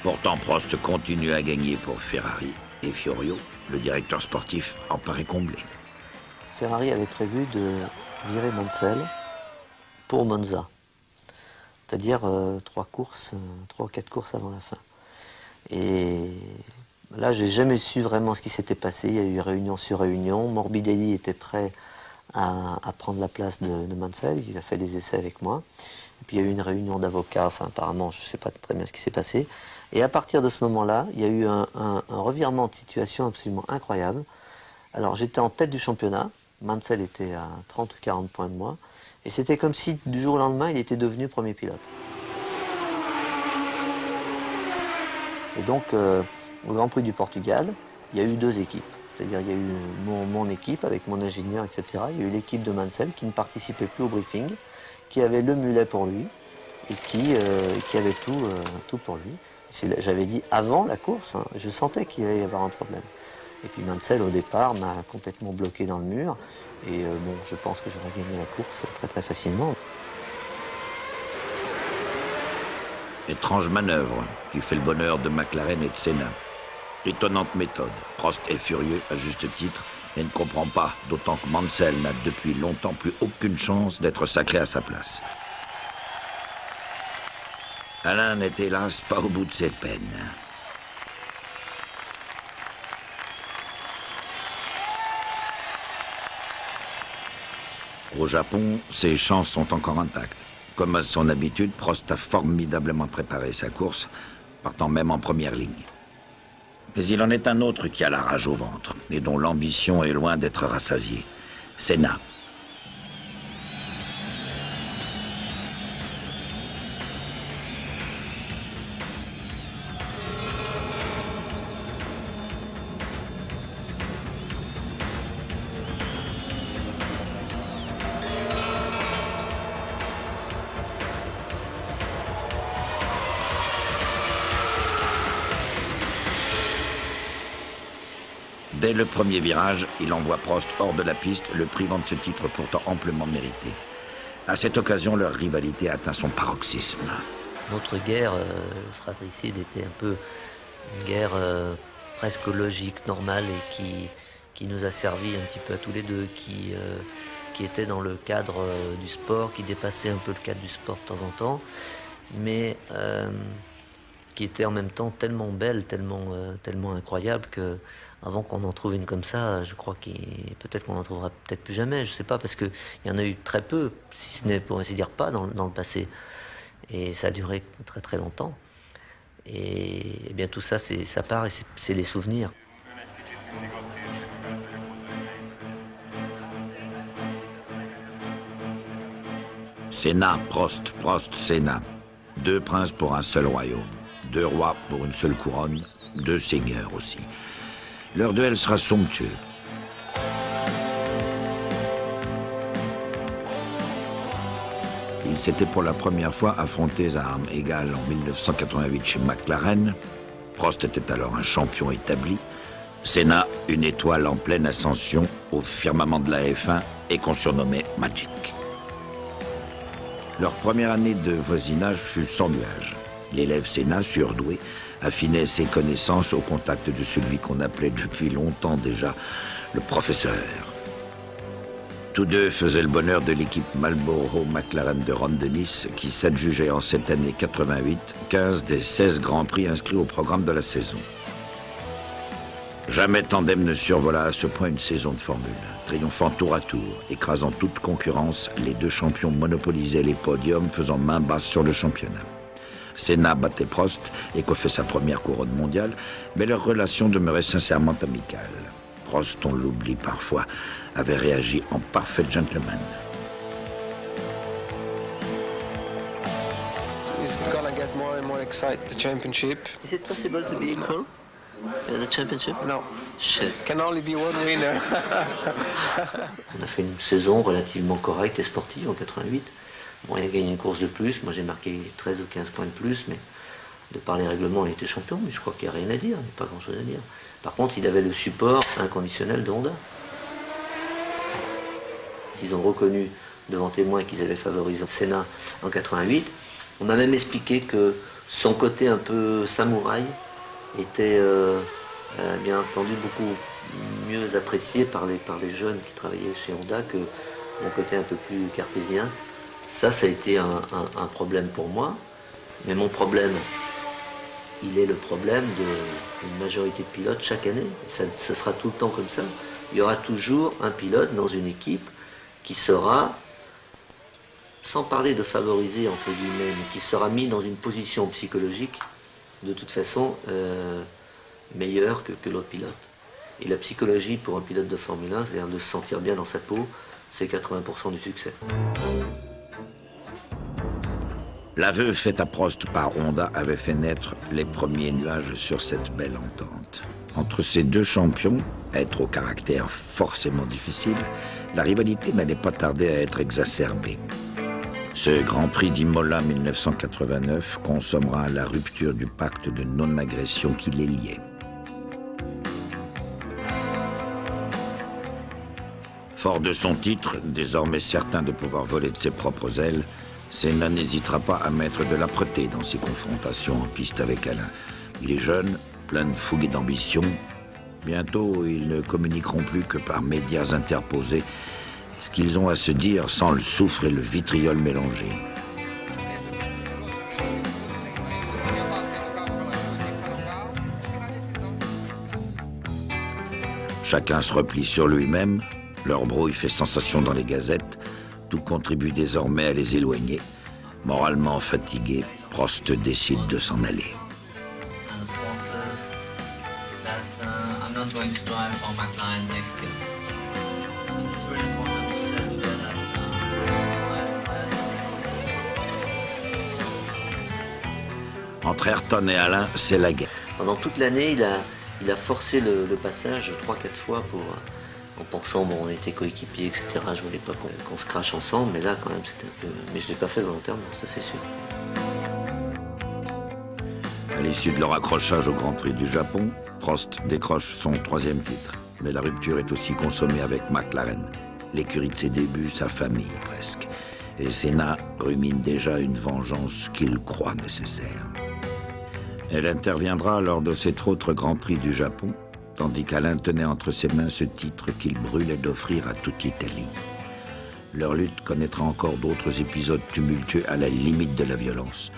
Pourtant, Prost continue à gagner pour Ferrari et Fiorio, le directeur sportif, en paraît comblé. Ferrari avait prévu de virer Mansell pour Monza, c'est-à-dire 3 ou 4 courses avant la fin. Et là, j'ai jamais su vraiment ce qui s'était passé. Il y a eu réunion sur réunion. Morbidelli était prêt à prendre la place de Mansell. Il a fait des essais avec moi. Et puis il y a eu une réunion d'avocats. Enfin, apparemment, je ne sais pas très bien ce qui s'est passé. Et à partir de ce moment-là, il y a eu un revirement de situation absolument incroyable. Alors, j'étais en tête du championnat. Mansell était à 30 ou 40 points de moi. Et c'était comme si, du jour au lendemain, il était devenu premier pilote. Et donc, au Grand Prix du Portugal, il y a eu 2 équipes. C'est-à-dire, il y a eu mon équipe avec mon ingénieur, etc. Il y a eu l'équipe de Mansell qui ne participait plus au briefing, qui avait le mulet pour lui et qui avait tout pour lui. J'avais dit avant la course, hein, je sentais qu'il allait y avoir un problème. Et puis Mansell, au départ, m'a complètement bloqué dans le mur. Et bon, je pense que j'aurais gagné la course très très facilement. Étrange manœuvre qui fait le bonheur de McLaren et de Senna. Étonnante méthode. Prost est furieux, à juste titre, et ne comprend pas, d'autant que Mansell n'a depuis longtemps plus aucune chance d'être sacré à sa place. Alain n'est hélas pas au bout de ses peines. Au Japon, ses chances sont encore intactes. Comme à son habitude, Prost a formidablement préparé sa course, partant même en première ligne. Mais il en est un autre qui a la rage au ventre, et dont l'ambition est loin d'être rassasiée. Senna. Dès le premier virage, il envoie Prost hors de la piste, le privant de ce titre pourtant amplement mérité. À cette occasion, leur rivalité atteint son paroxysme. Notre guerre fratricide était un peu une guerre presque logique, normale, et qui nous a servi un petit peu à tous les deux, qui était dans le cadre du sport, qui dépassait un peu le cadre du sport de temps en temps, mais qui était en même temps tellement belle, tellement incroyable que avant qu'on en trouve une comme ça, je crois peut-être qu'on n'en trouvera peut-être plus jamais, je ne sais pas, parce qu'il y en a eu très peu, si ce n'est pour ainsi dire pas, dans le passé. Et ça a duré très très longtemps. Et bien tout ça, ça part et c'est les souvenirs. Senna, Prost, Prost, Senna. 2 princes pour un seul royaume. 2 rois pour une seule couronne. 2 seigneurs aussi. Leur duel sera somptueux. Ils s'étaient pour la première fois affrontés à armes égales en 1988 chez McLaren. Prost était alors un champion établi. Senna, une étoile en pleine ascension au firmament de la F1 et qu'on surnommait Magic. Leur première année de voisinage fut sans nuage. L'élève Senna, surdoué, affinait ses connaissances au contact de celui qu'on appelait depuis longtemps déjà le professeur. Tous deux faisaient le bonheur de l'équipe Marlboro-McLaren de Ron Dennis qui s'adjugeait en cette année 88 15 des 16 Grands Prix inscrits au programme de la saison. Jamais tandem ne survola à ce point une saison de Formule 1, triomphant tour à tour, écrasant toute concurrence, les deux champions monopolisaient les podiums, faisant main basse sur le championnat. Senna battait Prost et coiffait sa première couronne mondiale, mais leur relation demeurait sincèrement amicale. Prost, on l'oublie parfois, avait réagi en parfait gentleman. He's gonna get more and more excited, the championship. Is it possible to be equal? The championship? No. Shit. Can only be one winner. On a fait une saison relativement correcte et sportive en 88. Bon, il a gagné une course de plus, moi j'ai marqué 13 ou 15 points de plus, mais de par les règlements, il était champion, mais je crois qu'il n'y a rien à dire, il n'y a pas grand-chose à dire. Par contre, il avait le support inconditionnel de Honda. Ils ont reconnu devant témoins qu'ils avaient favorisé Senna en 88. On m'a même expliqué que son côté un peu samouraï était bien entendu beaucoup mieux apprécié par les jeunes qui travaillaient chez Honda que mon côté un peu plus cartésien. Ça a été un problème pour moi, mais mon problème, il est le problème d'une majorité de pilotes chaque année. Ce sera tout le temps comme ça. Il y aura toujours un pilote dans une équipe qui sera, sans parler de favoriser entre guillemets, mais qui sera mis dans une position psychologique de toute façon meilleure que l'autre pilote. Et la psychologie pour un pilote de Formule 1, c'est-à-dire de se sentir bien dans sa peau, c'est 80% du succès. L'aveu fait à Prost par Honda avait fait naître les premiers nuages sur cette belle entente. Entre ces deux champions, être au caractère forcément difficile, la rivalité n'allait pas tarder à être exacerbée. Ce Grand Prix d'Imola 1989 consommera la rupture du pacte de non-agression qui les liait. Fort de son titre, désormais certain de pouvoir voler de ses propres ailes, Senna n'hésitera pas à mettre de l'âpreté dans ses confrontations en piste avec Alain. Il est jeune, plein de fougue et d'ambition. Bientôt, ils ne communiqueront plus que par médias interposés, ce qu'ils ont à se dire sans le soufre et le vitriol mélangés. Chacun se replie sur lui-même, leur brouille fait sensation dans les gazettes, tout contribue désormais à les éloigner. Moralement fatigué, Prost décide de s'en aller. Entre Ayrton et Alain, c'est la guerre. Pendant toute l'année, il a forcé le passage 3-4 fois en pensant, bon, on était coéquipiers, etc. Je voulais pas qu'on se crache ensemble, mais là, quand même, c'était un peu... Mais je l'ai pas fait volontairement, ça c'est sûr. À l'issue de leur accrochage au Grand Prix du Japon, Prost décroche son 3e titre. Mais la rupture est aussi consommée avec McLaren. L'écurie de ses débuts, sa famille presque. Et Senna rumine déjà une vengeance qu'il croit nécessaire. Elle interviendra lors de cet autre Grand Prix du Japon, tandis qu'Alain tenait entre ses mains ce titre qu'il brûlait d'offrir à toute l'Italie. Leur lutte connaîtra encore d'autres épisodes tumultueux à la limite de la violence,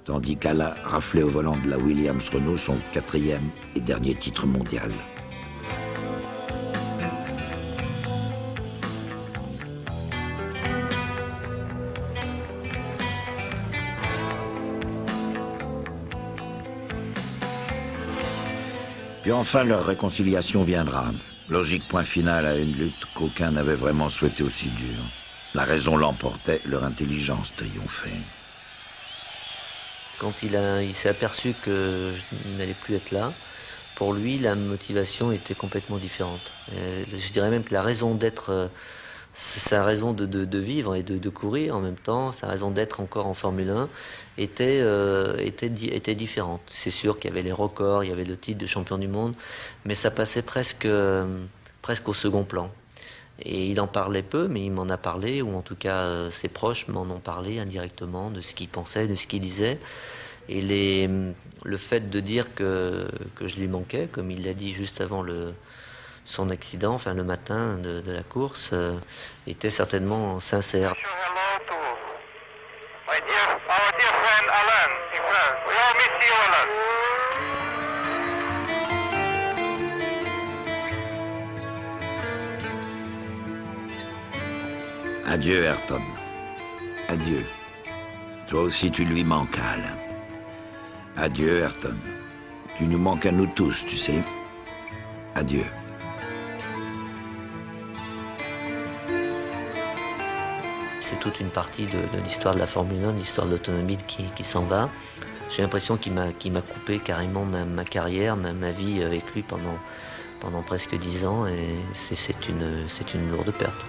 tandis qu'Alain raflait au volant de la Williams Renault son 4e et dernier titre mondial. Puis enfin, leur réconciliation viendra. Logique point final à une lutte qu'aucun n'avait vraiment souhaité aussi dure. La raison l'emportait, leur intelligence triomphait. Quand il s'est aperçu que je n'allais plus être là, pour lui, la motivation était complètement différente. Je dirais même que la raison d'être, sa raison de vivre et de courir en même temps, sa raison d'être encore en Formule 1 était différente. C'est sûr qu'il y avait les records, il y avait le titre de champion du monde, mais ça passait presque au second plan. Et il en parlait peu, mais il m'en a parlé, ou en tout cas ses proches m'en ont parlé indirectement de ce qu'il pensait, de ce qu'il disait. Et le fait de dire que je lui manquais, comme il l'a dit juste avant son accident, enfin le matin de la course, était certainement sincère. Hello to our dear friend Alan in France. We all miss you, Alan. Adieu, Ayrton. Adieu. Toi aussi, tu lui manques, Alain. Adieu, Ayrton. Tu nous manques à nous tous, tu sais. Adieu. C'est toute une partie de l'histoire de la Formule 1, de l'histoire de l'automobile qui s'en va. J'ai l'impression qu'il m'a coupé carrément ma carrière, ma vie avec lui pendant presque 10 ans, et c'est une lourde perte.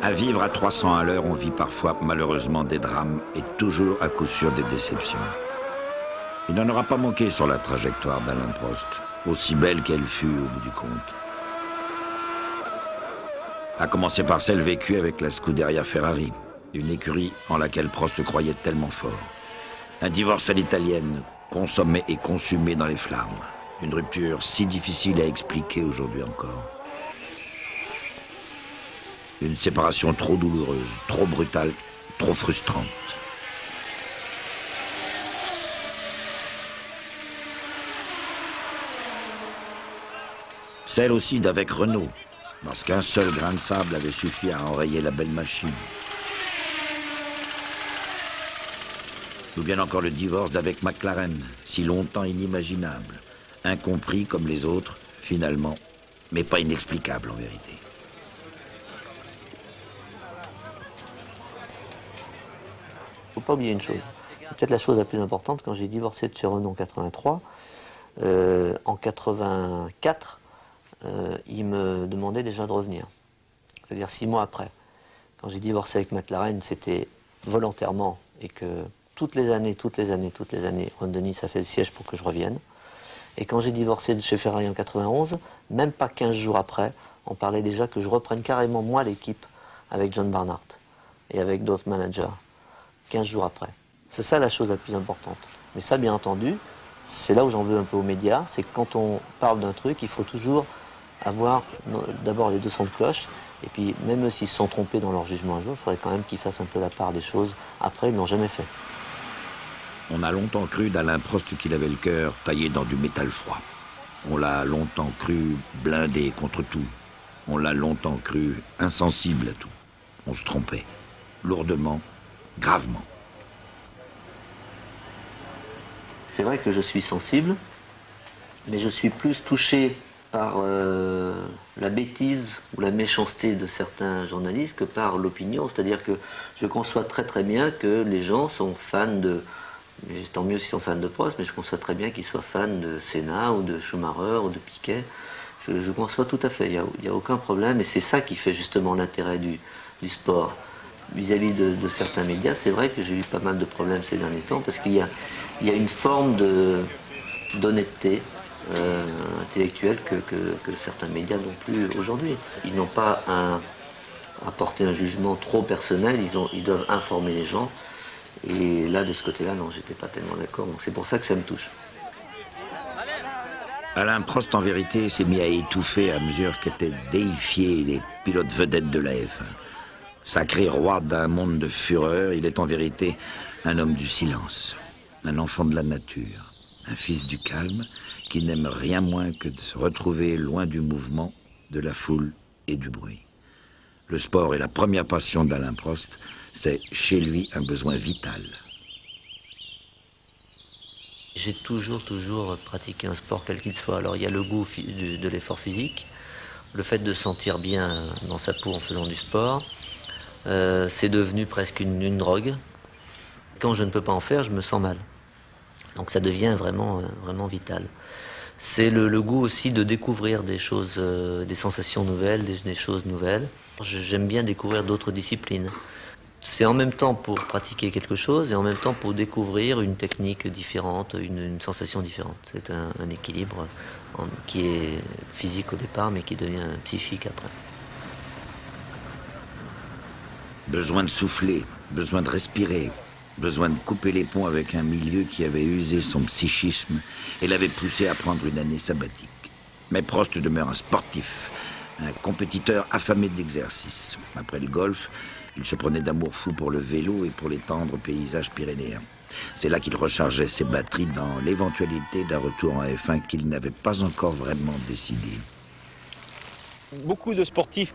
À vivre à 300 à l'heure, on vit parfois malheureusement des drames et toujours à coup sûr des déceptions. Il n'en aura pas manqué sur la trajectoire d'Alain Prost, aussi belle qu'elle fut au bout du compte. À commencer par celle vécue avec la Scuderia Ferrari, une écurie en laquelle Prost croyait tellement fort. Un divorce à l'italienne, consommé et consumé dans les flammes. Une rupture si difficile à expliquer aujourd'hui encore. Une séparation trop douloureuse, trop brutale, trop frustrante. Celle aussi d'avec Renault, parce qu'un seul grain de sable avait suffi à enrayer la belle machine. Ou bien encore le divorce d'avec McLaren, si longtemps inimaginable, incompris comme les autres, finalement, mais pas inexplicable en vérité. Il ne faut pas oublier une chose. Peut-être la chose la plus importante, quand j'ai divorcé de chez Renault en 83, en 84, il me demandait déjà de revenir. C'est-à-dire 6 mois après. Quand j'ai divorcé avec McLaren, c'était volontairement, et que toutes les années, Ron Dennis a fait le siège pour que je revienne. Et quand j'ai divorcé de chez Ferrari en 91, même pas 15 jours après, on parlait déjà que je reprenne carrément moi l'équipe avec John Barnhart et avec d'autres managers. 15 jours après. C'est ça la chose la plus importante. Mais ça, bien entendu, c'est là où j'en veux un peu aux médias, c'est que quand on parle d'un truc, il faut toujours avoir d'abord les deux sons de cloche, et puis même s'ils se sont trompés dans leur jugement un jour, il faudrait quand même qu'ils fassent un peu la part des choses. Après, ils ne l'ont jamais fait. On a longtemps cru d'Alain Prost qu'il avait le cœur taillé dans du métal froid. On l'a longtemps cru blindé contre tout. On l'a longtemps cru insensible à tout. On se trompait, lourdement, gravement. C'est vrai que je suis sensible, mais je suis plus touché par la bêtise ou la méchanceté de certains journalistes que par l'opinion. C'est-à-dire que je conçois très très bien que les gens sont fans de... Mais tant mieux s'ils sont fans de Prost, mais je conçois très bien qu'ils soient fans de Senna ou de Schumacher ou de Piquet. Je conçois tout à fait, il n'y a aucun problème, et c'est ça qui fait justement l'intérêt du sport. Vis-à-vis de certains médias, c'est vrai que j'ai eu pas mal de problèmes ces derniers temps, parce qu'il y a une forme d'honnêteté intellectuelle que certains médias n'ont plus aujourd'hui. Ils n'ont pas à porter un jugement trop personnel, ils doivent informer les gens. Et là, de ce côté-là, non, j'étais pas tellement d'accord, donc c'est pour ça que ça me touche. Alain Prost, en vérité, s'est mis à étouffer à mesure qu'étaient déifiés les pilotes vedettes de la F1. Sacré roi d'un monde de fureur, il est en vérité un homme du silence, un enfant de la nature, un fils du calme qui n'aime rien moins que de se retrouver loin du mouvement, de la foule et du bruit. Le sport est la première passion d'Alain Prost, c'est chez lui un besoin vital. J'ai toujours pratiqué un sport quel qu'il soit. Alors il y a le goût de l'effort physique, le fait de se sentir bien dans sa peau en faisant du sport. C'est devenu presque une drogue. Quand je ne peux pas en faire, je me sens mal. Donc ça devient vraiment vital. C'est le goût aussi de découvrir des choses, des sensations nouvelles, des choses nouvelles. J'aime bien découvrir d'autres disciplines. C'est en même temps pour pratiquer quelque chose et en même temps pour découvrir une technique différente, une sensation différente. C'est un équilibre qui est physique au départ mais qui devient psychique après. Besoin de souffler, besoin de respirer, besoin de couper les ponts avec un milieu qui avait usé son psychisme et l'avait poussé à prendre une année sabbatique. Mais Prost demeure un sportif, un compétiteur affamé d'exercice. Après le golf, il se prenait d'amour fou pour le vélo et pour les tendres paysages pyrénéens. C'est là qu'il rechargeait ses batteries dans l'éventualité d'un retour en F1 qu'il n'avait pas encore vraiment décidé. Beaucoup de sportifs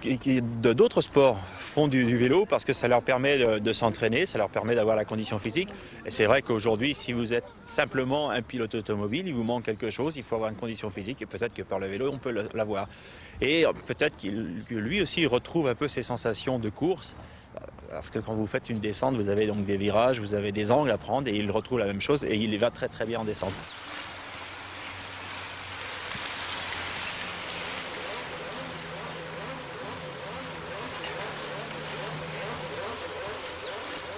d'autres sports font du vélo parce que ça leur permet de s'entraîner, ça leur permet d'avoir la condition physique. Et c'est vrai qu'aujourd'hui, si vous êtes simplement un pilote automobile, il vous manque quelque chose, il faut avoir une condition physique et peut-être que par le vélo, on peut l'avoir. Et peut-être que lui aussi retrouve un peu ses sensations de course. Parce que quand vous faites une descente, vous avez donc des virages, vous avez des angles à prendre et il retrouve la même chose et il va très très bien en descente.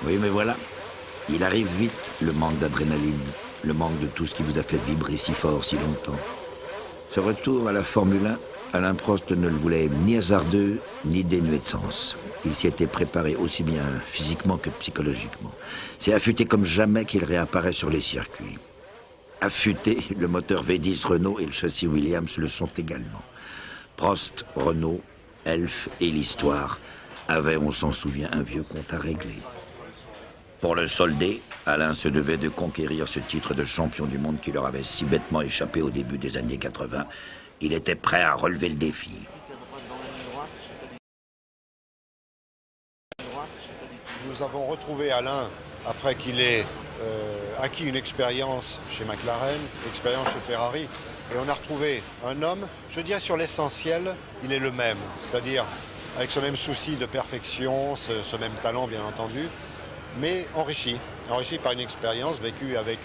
Oui, mais voilà, il arrive vite, le manque d'adrénaline, le manque de tout ce qui vous a fait vibrer si fort, si longtemps. Ce retour à la Formule 1, Alain Prost ne le voulait ni hasardeux, ni dénué de sens. Il s'y était préparé aussi bien physiquement que psychologiquement. C'est affûté comme jamais qu'il réapparaît sur les circuits. Affûté, le moteur V10 Renault et le châssis Williams le sont également. Prost, Renault, Elf et l'histoire avaient, on s'en souvient, un vieux compte à régler. Pour le solder, Alain se devait de conquérir ce titre de champion du monde qui leur avait si bêtement échappé au début des années 80. Il était prêt à relever le défi. Nous avons retrouvé Alain après qu'il ait acquis une expérience chez McLaren, expérience chez Ferrari. Et on a retrouvé un homme, je dirais sur l'essentiel, il est le même. C'est-à-dire avec ce même souci de perfection, ce même talent bien entendu, mais enrichi par une expérience vécue avec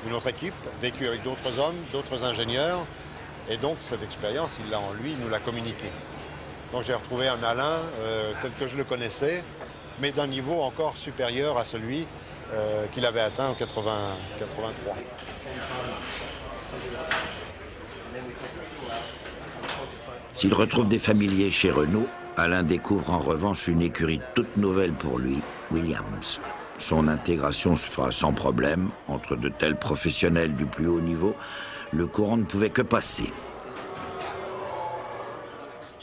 une autre équipe, vécue avec d'autres hommes, d'autres ingénieurs. Et donc cette expérience, il l'a en lui, il nous l'a communiquée. Donc j'ai retrouvé un Alain tel que je le connaissais, mais d'un niveau encore supérieur à celui qu'il avait atteint en 83. S'il retrouve des familiers chez Renault, Alain découvre en revanche une écurie toute nouvelle pour lui, Williams. Son intégration se fera sans problème. Entre de tels professionnels du plus haut niveau, le courant ne pouvait que passer.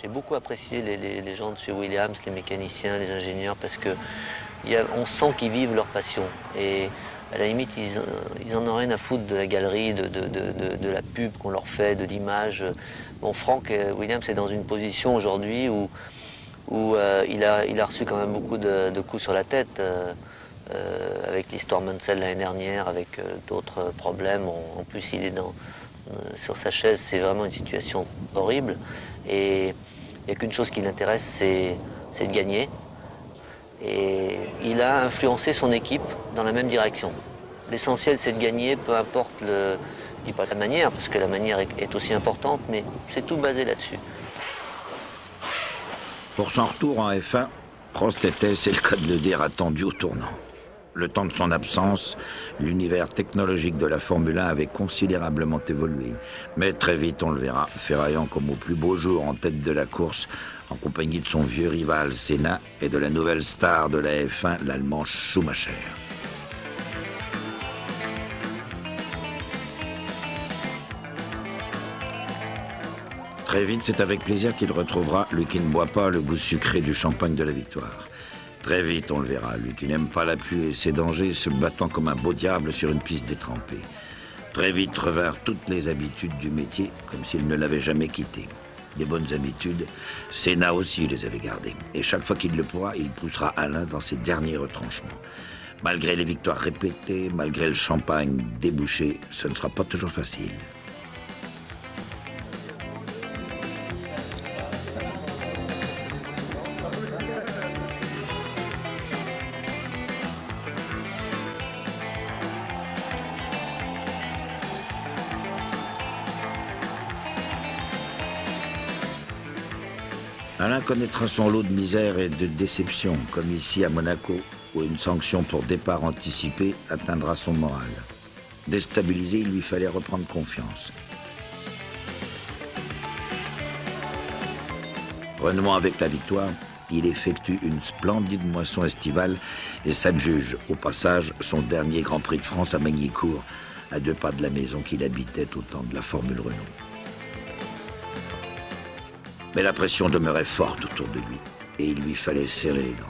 J'ai beaucoup apprécié les gens de chez Williams, les mécaniciens, les ingénieurs, parce qu'on sent qu'ils vivent leur passion. Et à la limite, ils en ont rien à foutre de la galerie, de la pub qu'on leur fait, de l'image. Bon, Frank Williams est dans une position aujourd'hui où il a reçu quand même beaucoup de coups sur la tête, avec l'histoire Mansell l'année dernière, avec d'autres problèmes. En plus, il est sur sa chaise, c'est vraiment une situation horrible. Et il n'y a qu'une chose qui l'intéresse, c'est de gagner. Et il a influencé son équipe dans la même direction. L'essentiel, c'est de gagner, peu importe je dis pas la manière, parce que la manière est aussi importante, mais c'est tout basé là-dessus. Pour son retour en F1, Prost était, c'est le cas de le dire, attendu au tournant. Le temps de son absence, l'univers technologique de la Formule 1 avait considérablement évolué. Mais très vite, on le verra, ferraillant comme au plus beau jour en tête de la course, en compagnie de son vieux rival Senna et de la nouvelle star de la F1, l'Allemand Schumacher. Très vite, c'est avec plaisir qu'il retrouvera, lui qui ne boit pas, le goût sucré du champagne de la victoire. Très vite, on le verra, lui qui n'aime pas la pluie et ses dangers, se battant comme un beau diable sur une piste détrempée. Très vite revinrent toutes les habitudes du métier, comme s'il ne l'avait jamais quitté. Des bonnes habitudes, Senna aussi les avait gardées. Et chaque fois qu'il le pourra, il poussera Alain dans ses derniers retranchements. Malgré les victoires répétées, malgré le champagne débouché, ce ne sera pas toujours facile. Alain connaîtra son lot de misère et de déception, comme ici à Monaco, où une sanction pour départ anticipé atteindra son moral. Déstabilisé, il lui fallait reprendre confiance. Renouant avec la victoire, il effectue une splendide moisson estivale et s'adjuge au passage son dernier Grand Prix de France à Magny-Cours, à 2 pas de la maison qu'il habitait au temps de la Formule Renault. Mais la pression demeurait forte autour de lui et il lui fallait serrer les dents.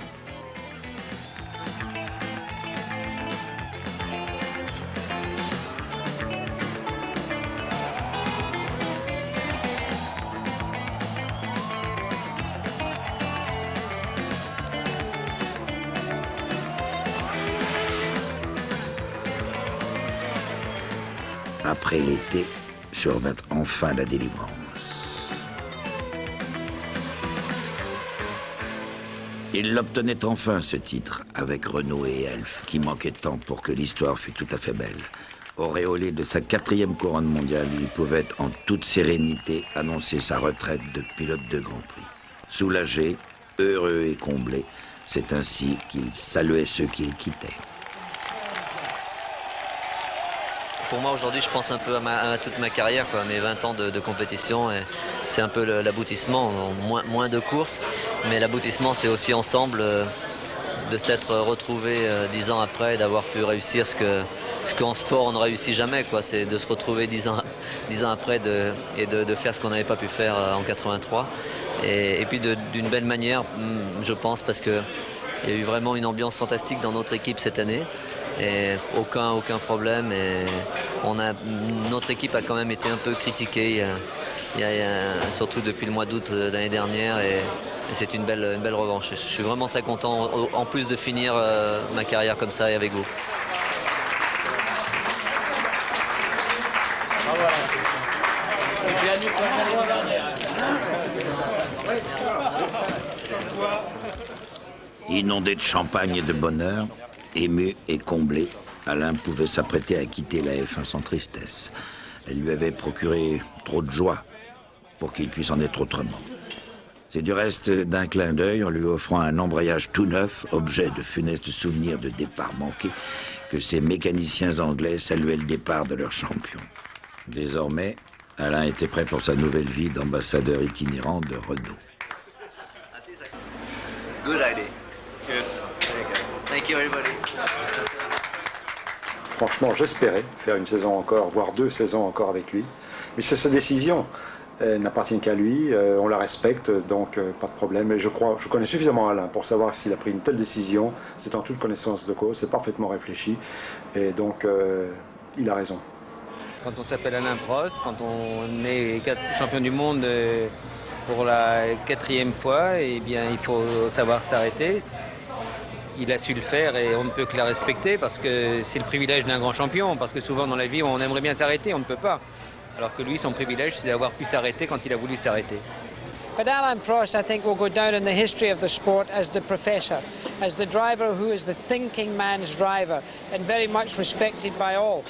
Après l'été, survint enfin la délivrance. Il l'obtenait enfin, ce titre, avec Renault et Elf, qui manquaient de temps pour que l'histoire fût tout à fait belle. Auréolé de sa 4e couronne mondiale, il pouvait en toute sérénité annoncer sa retraite de pilote de Grand Prix. Soulagé, heureux et comblé, c'est ainsi qu'il saluait ceux qu'il quittait. Pour moi aujourd'hui je pense un peu à toute ma carrière, quoi, mes 20 ans de compétition, et c'est un peu l'aboutissement, moins de courses, mais l'aboutissement c'est aussi ensemble de s'être retrouvé 10 ans après et d'avoir pu réussir ce qu'en sport on ne réussit jamais, quoi, c'est de se retrouver 10 ans après et de faire ce qu'on n'avait pas pu faire en 83 et puis d'une belle manière, je pense, parce qu'il y a eu vraiment une ambiance fantastique dans notre équipe cette année. Et aucun problème, et notre équipe a quand même été un peu critiquée surtout depuis le mois d'août de l'année dernière, et c'est une belle revanche. Je suis vraiment très content en plus de finir ma carrière comme ça et avec vous. Inondé de champagne et de bonheur, ému et comblé, Alain pouvait s'apprêter à quitter la F1 sans tristesse. Elle lui avait procuré trop de joie pour qu'il puisse en être autrement. C'est du reste d'un clin d'œil, en lui offrant un embrayage tout neuf, objet de funestes souvenirs de départ manqués, que ces mécaniciens anglais saluaient le départ de leur champion. Désormais, Alain était prêt pour sa nouvelle vie d'ambassadeur itinérant de Renault. Good idea. Good. Thank you everybody. Franchement, j'espérais faire une saison encore, voire 2 saisons encore avec lui. Mais c'est sa décision. Elle n'appartient qu'à lui, on la respecte, donc pas de problème. Et je connais suffisamment Alain pour savoir que s'il a pris une telle décision, c'est en toute connaissance de cause, c'est parfaitement réfléchi. Et donc, il a raison. Quand on s'appelle Alain Prost, quand on est champion du monde pour la 4e fois, eh bien, il faut savoir s'arrêter. Il a su le faire et on ne peut que la respecter parce que c'est le privilège d'un grand champion. Parce que souvent dans la vie, on aimerait bien s'arrêter, on ne peut pas. Alors que lui, son privilège, c'est d'avoir pu s'arrêter quand il a voulu s'arrêter. But Alain Prost, I think, will go down in the history of the sport as the professor, as the driver who is the thinking man's driver and very much respected by all.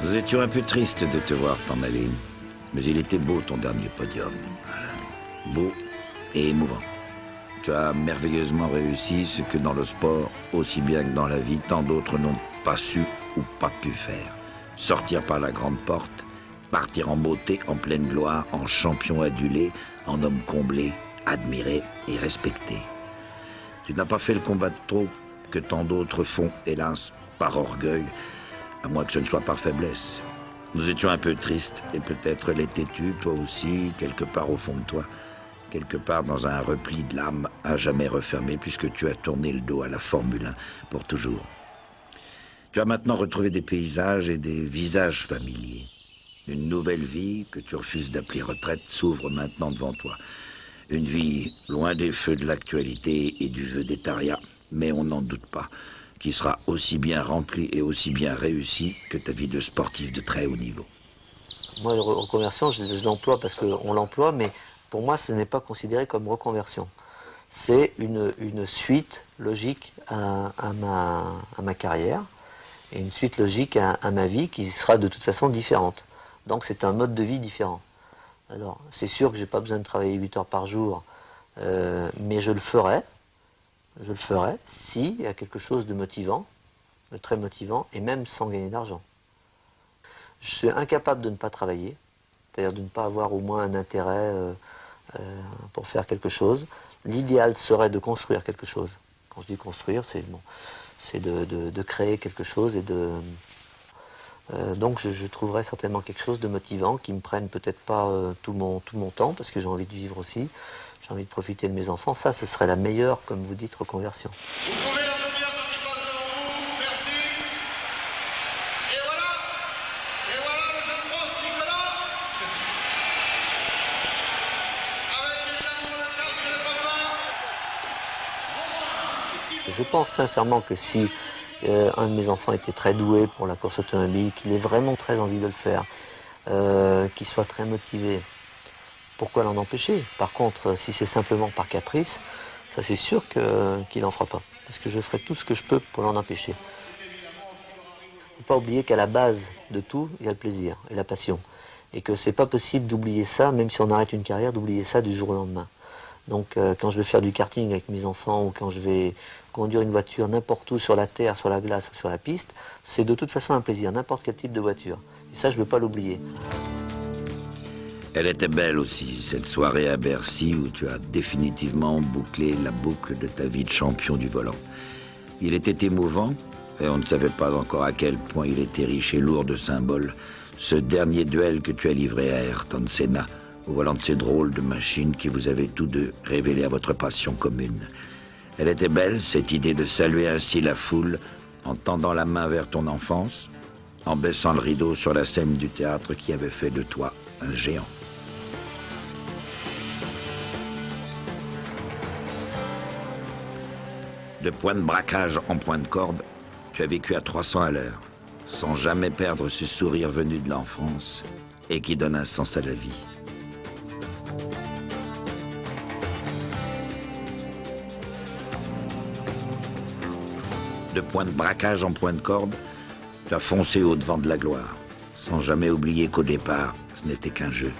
Nous étions un peu tristes de te voir t'en aller, mais il était beau ton dernier podium, Alain. Beau et émouvant. Tu as merveilleusement réussi ce que dans le sport, aussi bien que dans la vie, tant d'autres n'ont pas su ou pas pu faire. Sortir par la grande porte, partir en beauté, en pleine gloire, en champion adulé, en homme comblé, admiré et respecté. Tu n'as pas fait le combat de trop que tant d'autres font, hélas, par orgueil, à moins que ce ne soit par faiblesse. Nous étions un peu tristes, et peut-être l'étais-tu, toi aussi, quelque part au fond de toi, quelque part dans un repli de l'âme à jamais refermé, puisque tu as tourné le dos à la Formule 1 pour toujours. Tu as maintenant retrouvé des paysages et des visages familiers. Une nouvelle vie, que tu refuses d'appeler retraite, s'ouvre maintenant devant toi. Une vie loin des feux de l'actualité et du vedettariat, mais on n'en doute pas, qui sera aussi bien remplie et aussi bien réussie que ta vie de sportif de très haut niveau. Moi, la reconversion, je l'emploie parce qu'on l'emploie, mais pour moi, ce n'est pas considéré comme reconversion. C'est une suite logique à ma carrière et une suite logique à ma vie qui sera de toute façon différente. Donc c'est un mode de vie différent. Alors, c'est sûr que je n'ai pas besoin de travailler 8 heures par jour Mais je le ferai s'il y a quelque chose de motivant, de très motivant, et même sans gagner d'argent. Je suis incapable de ne pas travailler, c'est-à-dire de ne pas avoir au moins un intérêt pour faire quelque chose. L'idéal serait de construire quelque chose. Quand je dis construire, c'est de créer quelque chose et donc je trouverai certainement quelque chose de motivant qui me prenne peut-être pas tout mon temps, parce que j'ai envie de vivre aussi, j'ai envie de profiter de mes enfants. Ça, ce serait la meilleure, comme vous dites, reconversion. Vous pouvez l'applaudir quand il passe devant vous, merci. Et voilà le jeune Prost, Nicolas. Avec évidemment le casque de papa. Je pense sincèrement que si un de mes enfants était très doué pour la course automobile, qu'il ait vraiment très envie de le faire, qu'il soit très motivé, pourquoi l'en empêcher? Par contre, si c'est simplement par caprice, ça c'est sûr qu'il n'en fera pas. Parce que je ferai tout ce que je peux pour l'en empêcher. Il ne faut pas oublier qu'à la base de tout, il y a le plaisir et la passion. Et que c'est pas possible d'oublier ça, même si on arrête une carrière, d'oublier ça du jour au lendemain. Donc quand je vais faire du karting avec mes enfants ou quand je vais conduire une voiture n'importe où sur la terre, sur la glace ou sur la piste, c'est de toute façon un plaisir, n'importe quel type de voiture. Et ça, je ne veux pas l'oublier. Elle était belle aussi, cette soirée à Bercy où tu as définitivement bouclé la boucle de ta vie de champion du volant. Il était émouvant, et on ne savait pas encore à quel point il était riche et lourd de symboles, ce dernier duel que tu as livré à Ayrton Senna, au volant de ces drôles de machines qui vous avaient tous deux révélé à votre passion commune. Elle était belle, cette idée de saluer ainsi la foule, en tendant la main vers ton enfance, en baissant le rideau sur la scène du théâtre qui avait fait de toi un géant. De point de braquage en point de corde, tu as vécu à 300 à l'heure, sans jamais perdre ce sourire venu de l'enfance et qui donne un sens à la vie. De point de braquage en point de corde, tu as foncé au-devant de la gloire, sans jamais oublier qu'au départ, ce n'était qu'un jeu.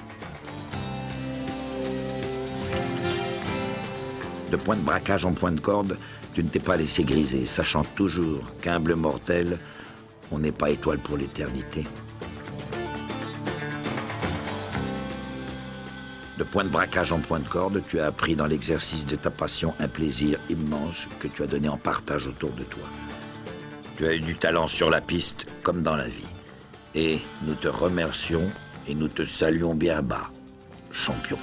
De point de braquage en point de corde, tu ne t'es pas laissé griser, sachant toujours qu'humble mortel, on n'est pas étoile pour l'éternité. De point de braquage en point de corde, tu as appris dans l'exercice de ta passion un plaisir immense que tu as donné en partage autour de toi. Tu as eu du talent sur la piste comme dans la vie. Et nous te remercions et nous te saluons bien bas, champion.